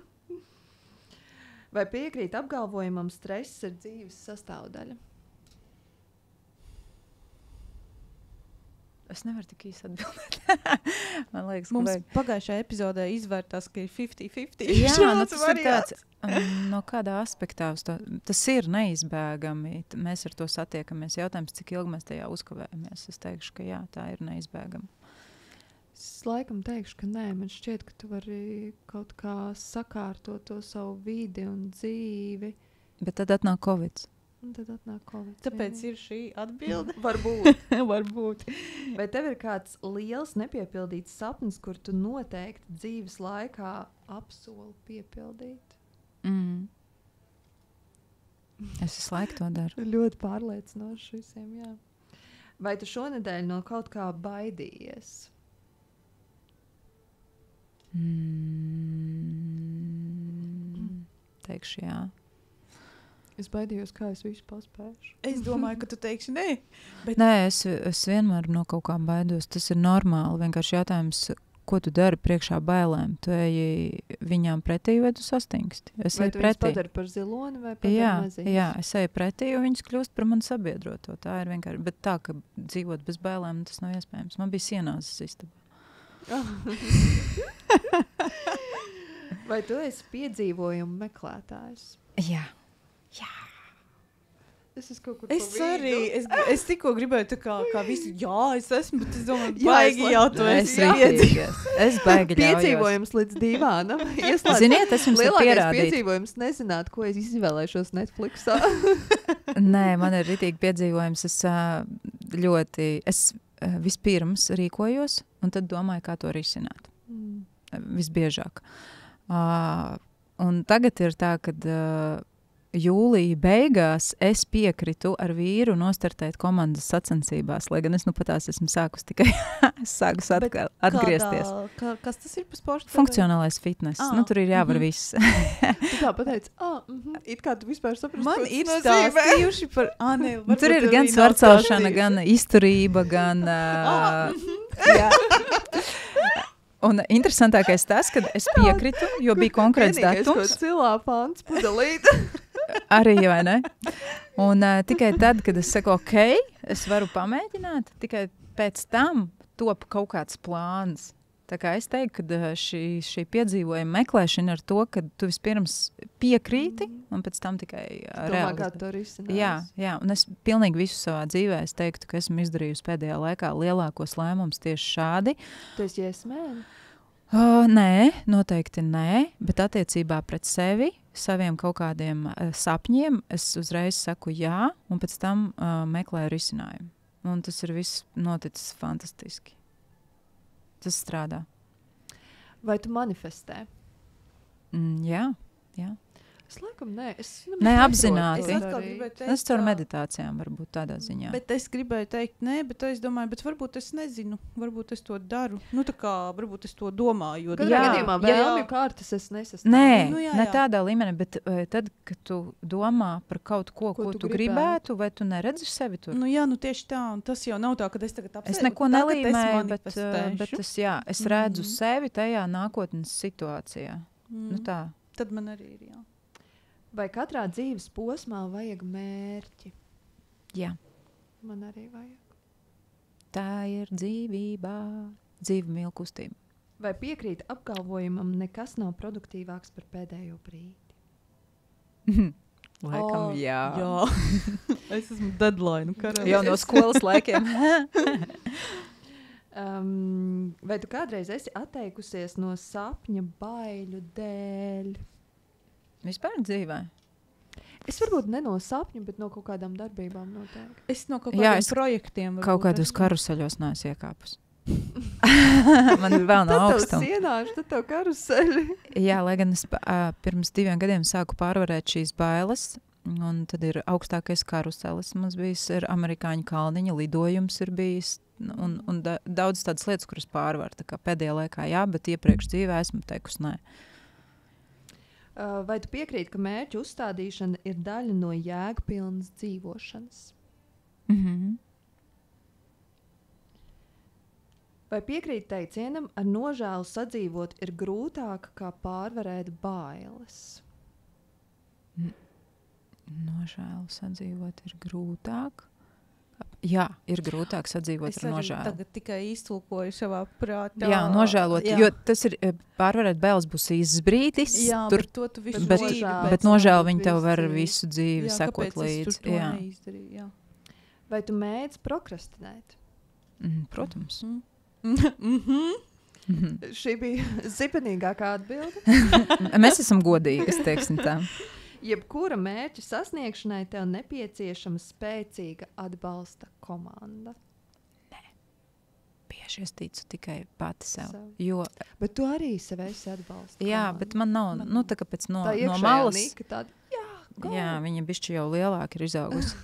Vai piekrīt apgalvojumam, stress ir dzīves sastāvdaļa? Es nevaru tik īsti atbildēt. Man liekas, ka Mums pagājušajā epizodē izvērtās, ka ir 50-50. Jā, nu, šāds tas ir variants. tāds, no kādā aspektā tas ir neizbēgami. Mēs ar to satiekamies. Jautājums, cik ilgi mēs tajā uzkavējamies. Es teikšu, ka jā, tā ir neizbēgama. Es laikam teikšu, ka nē, man šķiet, ka tu vari kaut kā sakārtot to savu vidi un dzīvi. Bet tad atnāk Covid. Un tad atnāk Covid. Tāpēc ir šī atbilde. Varbūt. Varbūt. Vai tev ir kāds liels nepiepildīts sapnis, kur tu noteikti dzīves laikā apsoli piepildīt? Es visu laiku to daru. Ļoti pārliecinoši visiem, jā. Vai tu šonedēļ no kaut kā baidījies? Teikšu jā. Es baidījos, kā es visu paspēšu. Es domāju, ka tu teiksi nē. Nē, es vienmēr no kaut kā baidos. Tas ir normāli. Vienkārši jautājums, ko tu dari priekšā bailēm? Tu eji viņām pretī vai tu sastingsti? Es Vai eju tu viņus pretī. padari par ziloni vai padari mazīti? Jā, es eju pretī, jo viņas kļūst par mani sabiedroto. Tā ir vienkārši. Bet tā, ka dzīvot bez bailēm, tas nav iespējams. Man bija sienāzes istabā. Vai tu esi piedzīvojumu meklētājs? Jā. Es esmu kaut kur Es pa vidu. arī, es tikko gribēju tā kā visu, jā, es esmu, bet es domāju, Jā, baigi es jau laikam- tu Es esi rītīgos. Es baigi ļaujos. Piedzīvojums līdz divānam. Ziniet, es jums varu lielākais pierādīt. piedzīvojums nezināt, ko es izvēlēšos Netflixā. Nē, man ir ritīgi piedzīvojums. Es vispirms rīkojos, un tad domāju, kā to risināt. Visbiežāk. Un tagad ir tā, ka jūlija beigās es piekritu ar vīru nostartēt komandas sacensībās, lai gan es nu patās esmu sākus tikai atgriezties. Kas tas ir par sportu? Funkcionālais fitness. Nu, tur ir jāvar viss. Tu tā pateici, it kā tu vispār saprati, Man ko tas ir nozīmē. stāstījuši par... Tur ir gan svarcelšana, gan izturība, gan... jā. Un interesantākais tas, ka es piekritu, jo bija konkrēts Vienīgais, ko datums. cilā pants pudelīt. Arī, vai ne? Un tikai tad, kad es saku, ok, es varu pamēģināt, tikai pēc tam top kaut kāds plāns. Tā kā es teiktu, ka šī piedzīvojuma meklēšana ar to, ka tu vispirms piekrīti, un pēc tam tikai Domā, kā to risināt. Jā, un es pilnīgi visu savā dzīvē es teiktu, ka esmu izdarījusi pēdējā laikā lielākos lēmumus tieši šādi. Tu esi jesmēni? Nē, noteikti nē, bet attiecībā pret sevi, saviem kaut kādiem sapņiem, es uzreiz saku jā, un pēc tam meklēju risinājumu. Un tas ir viss noticis fantastiski. Tas strādā. Vai tu manifestē? Jā. Es laikam nē. Es Neapzināti. Es atkal gribēju teikt, Es caur meditācijām varbūt tādā ziņā. Bet es gribēju teikt, nē, bet es domāju, bet varbūt es nezinu, varbūt es to daru. Nu, tā kā varbūt es to domāju. Katrā Jā, gadījumā vēlmju kārtas es nesastāvu. Nē, Nu, jā, ne jā. tādā līmenī, bet tad, kad tu domā par kaut ko, ko tu gribētu, vai tu neredzi sevi tur? Nu, jā, nu tieši tā, un tas jau nav tā, ka es tagad apsēdu. Es neko nelīmēju, bet manifestēšu. es redzu sevi tajā nākotnes situācijā. Nu tā. Tad man arī ir, jā. Vai katrā dzīves posmā vajag mērķi? Jā. Man arī vajag. Tā ir dzīvībā, dzīve mīl kustība. Vai piekrīt apgalvojumam, nekas nav produktīvāks par pēdējo brīdi? Laikam, jā. Es esmu deadline karā. Jau no skolas laikiem. Vai tu kādreiz esi atteikusies no sapņa baiļu dēļ? Vispār dzīvē. Es varbūt ne no sapņu, bet no kaut kādām darbībām noteikti. Es no kaut kādiem projektiem. Kaut kādos karuseļos neesmu iekāpus. Man ir vēl no augstuma. Tad tev sienāšu, tad tev karuseļi. Jā, lai gan es pirms 2 gadiem sāku pārvarēt šīs bailes, un tad ir augstākais karuselis. Mums bijis ir amerikāņu kalniņa, lidojums ir bijis, un daudz tādas lietas, kuras pārvar. Tā kā pēdējā laikā jā, bet iepriekš dzīvē esmu teikusi nē. Vai tu piekrīti, ka mērķu uzstādīšana ir daļa no jēgpilnas dzīvošanas? Vai piekrīt teicienam, ar nožēlu sadzīvot ir grūtāk kā pārvarēt bailes? Nožēlu sadzīvot ir grūtāk? Jā, ir grūtāk sadzīvot ar nožēlu. Es tagad tikai iztulkoju savā prātā. Jā, nožēlot, jo tas ir, pārvarēt bailes būs īsts brīdis. Jā, tur, bet to tu visu bet nožēlu viņi tev var visu dzīvi sekot līdzi. Jā. Vai tu mēdz prokrastinēt? Protams. Šī bija zipenīgākā atbilde. Mēs esam godīgas, teiksim tā. Jebkura mērķa sasniegšanai tev nepieciešama spēcīga atbalsta komanda. Nē. Bieži es ticu tikai pati sev. Bet tu arī sev esi atbalsta jā, komanda. Bet man nav, tā kāpēc no malas. Nika tāda, jā, viņa bišķi jau lielāka ir izaugusi.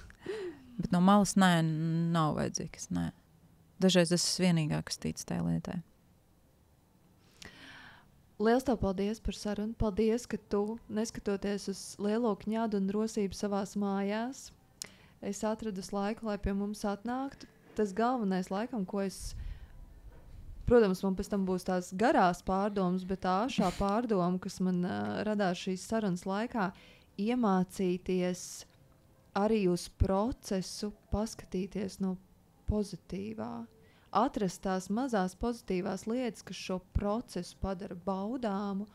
Bet no malas nē, nav vajadzīgas, nē. Dažreiz es esmu vienīgā, kas tic tajā lietai. Liels tev paldies par sarunu. Paldies, ka tu, neskatoties uz lielo kņādu un rosību savās mājās, esi atradus laiku, lai pie mums atnāktu. Tas galvenais laikam, ko es... Protams, man pēc tam būs tās garās pārdomas, bet tā āšā pārdoma, kas man radās šīs sarunas laikā, iemācīties arī uz procesu, paskatīties no pozitīvā. Atrast tās mazās pozitīvās lietas, kas šo procesu padara baudāmu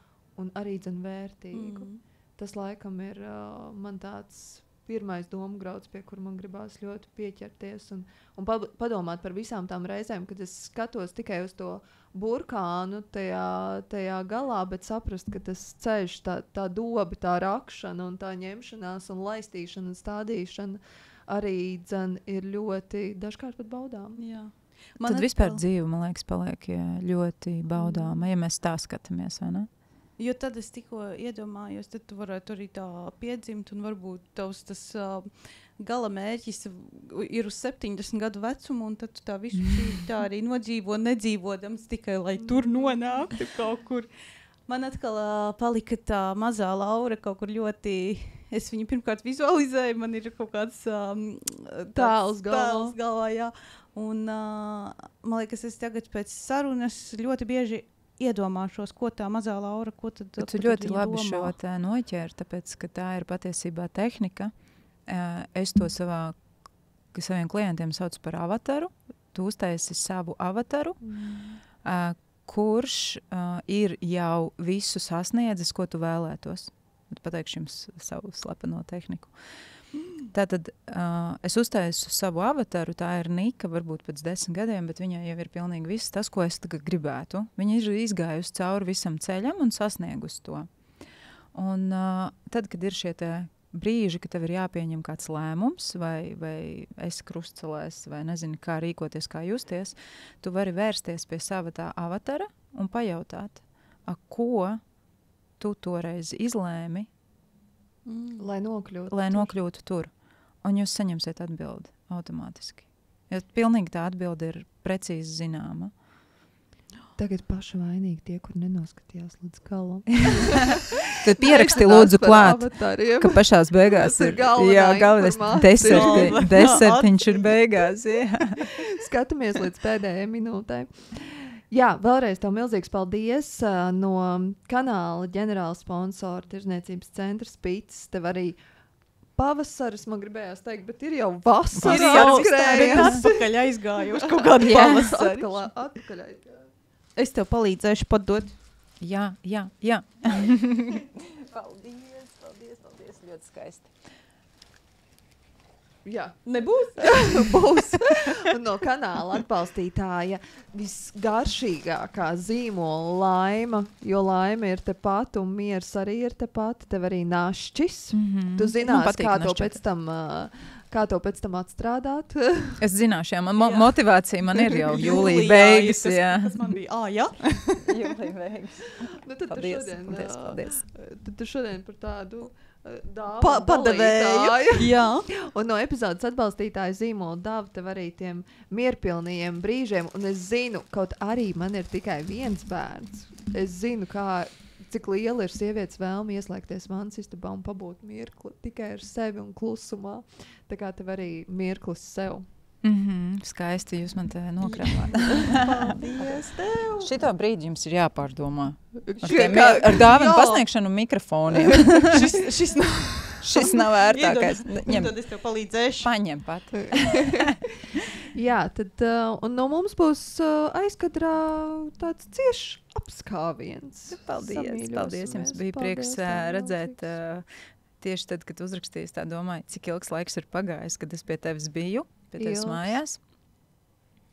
un arī vērtīgu. Tas laikam ir man tāds pirmais domgrauds, pie kura man gribās ļoti pieķerties un padomāt par visām tām reizēm, kad es skatos tikai uz to burkānu tajā galā, bet saprast, ka tas ceļš, tā doba, tā rakšana un tā ņemšanās un laistīšana un stādīšana arī ir ļoti dažkārt pat baudām. Jā. Tad vispār dzīve, man liekas, paliek ļoti baudāma, ja mēs tā skatāmies, vai ne? Jo tad es tikko iedomājos, tad tu varētu arī tā piedzimt un varbūt tavs tas gala mērķis ir uz 70 gadu vecumu un tad tu tā visu dzīvi tā arī nodzīvo, nedzīvodams tikai, lai tur nonāktu kaut kur. Man atkal palika tā mazā Laura kaut kur ļoti... Es viņu pirmkārt vizualizēju, man ir kaut kāds tēls galvā, jā. Un man liekas, es tagad pēc sarunas ļoti bieži iedomāšos, ko tā mazā Laura, ko tad tu ļoti labi domā. Šo tā noķēri, tāpēc, ka tā ir patiesībā tehnika. Es to saviem klientiem saucu par avataru. Tu uztaisi savu avataru, kurš ir jau visu sasniedzis, ko tu vēlētos. Pateikšu jums savu slepeno tehniku. Tātad es uztaisu savu avataru, tā ir Nika, varbūt pēc 10 gadiem, bet viņai jau ir pilnīgi viss tas, ko es tagad gribētu. Viņa ir izgājusi cauri visam ceļam un sasniegusi to. Un tad, kad ir šie brīži, ka tev ir jāpieņem kāds lēmums, vai esi krustcelēs, vai nezini, kā rīkoties, kā justies, tu vari vērsties pie sava tā avatara un pajautāt, ko tu toreiz izlēmi, lai nokļūtu tur. Un jūs saņemsiet atbildi automātiski. Jo pilnīgi tā atbildi ir precīzi zināma. Tagad paši vainīgi tie, kur nenoskatījās līdz galam. Tad pieraksti lūdzu klāt, ka pašās beigās ir galvenais desertiņš ir beigās. Jā. Skatāmies līdz pēdējai minūtei. Jā, vēlreiz tev milzīgs paldies no kanāla ģenerāla sponsora Tirzniecības centra Spītis. Tev arī pavasaris, man gribējās teikt, bet ir jau vasara. Ir jau atpakaļ aizgājuši kaut kādu pavasari. Atpakaļ aizgājuši. Es tev palīdzēšu padot. Jā. Paldies. ļoti skaisti. Jā, Nebūs? būs. Un no kanāla atbalstītāja visgaršīgākā zīmola Laima, jo Laima ir tepat un miers arī ir tepat. Tev arī našķis. Tu zinās, kā to pēc tam atstrādāt. Es zināšu, jā, motivācija man ir jau jūlija beigas. Tas man bija, jā. Jūlija beigas. Nu, tad Paldies. Tad tu šodien par tādu Padavēju. Jā. Un no epizodes atbalstītāja zīmola dāva tev arī tiem mierpilnījiem brīžiem. Un es zinu, kaut arī man ir tikai viens bērns. Es zinu, cik liela ir sievietes vēlme ieslēgties vannas istabā un pabūt mirkli tikai ar sevi un klusumā. Tā kā tev arī mirklis sev. Skaisti, jūs man te nokrāmāt. Paldies tev. Šito brīdi jums ir jāpārdomā. Ar dāvanu pasniegšanu mikrofoniem. Šis nav ērtākais. Tad es tev palīdzēšu. Paņem pat. Jā, tad un no mums būs aizkadrā tāds ciešs apskāviens. Paldies. Jums bija prieks redzēt tieši tad, kad uzrakstījis tā domāju, cik ilgs laiks ir pagājis, kad es pie tevis biju. Pie tevis mājās.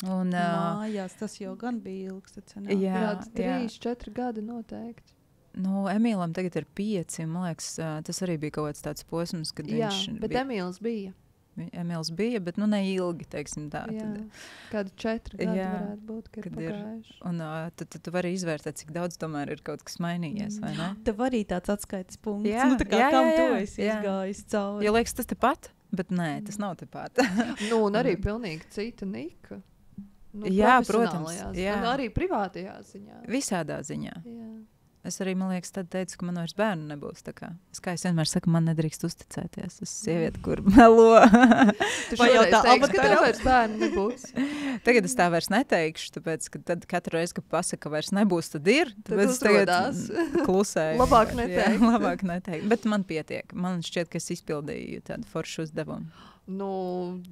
Un, mājās, tas jau gan bija ilgs. Jā, 3-4 gadi noteikti. Nu, Emīlam tagad ir 5, man liekas, tas arī bija kaut kāds tāds posms, kad viņš bet bija. Emīls bija. Bet nu neilgi, teiksim tā. Jā, kādi 4 gadi varētu būt, kad pagājuši. Un tad tu vari izvērtēt, cik daudz tomēr ir kaut kas mainījies, vai ne? Tev arī tāds atskaites punkts. Jā, nu, tā kā jā, kam jā, tu esi izgājis cauri. Jo liekas, tas tepat, bet nē, tas nav tepat. Nu, un arī pilnīgi cita Nika. Nu, jā, protams. Jā. Un arī privātajā ziņā. Visādā ziņā. Jā. Es arī, man liekas, tad teicu, ka man vairs bērnu nebūs. Tā kā es vienmēr saku, man nedrīkst uzticēties. Es esmu sieviete, kur melo. Tu šoreiz teiksi, ka tev vairs bērnu nebūs. Tagad es tā vairs neteikšu, tāpēc, ka tad katru reizi, kad pasaka, ka vairs nebūs, tad ir. Tad uzrodās. Klusēju. Labāk neteikt. Jā, labāk neteikt. Bet man pietiek. Man šķiet, ka es izpildīju tādu foršu uzdevumu. Nu,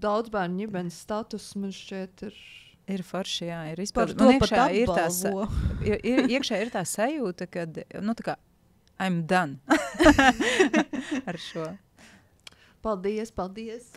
daudz bērnu ģimenes status man šķiet ir... Ir forši, jā, ir Par izpildīt. to Man pat iekšā ir tā sajūta, kad, nu tā kā, I'm done ar šo. Paldies. Paldies.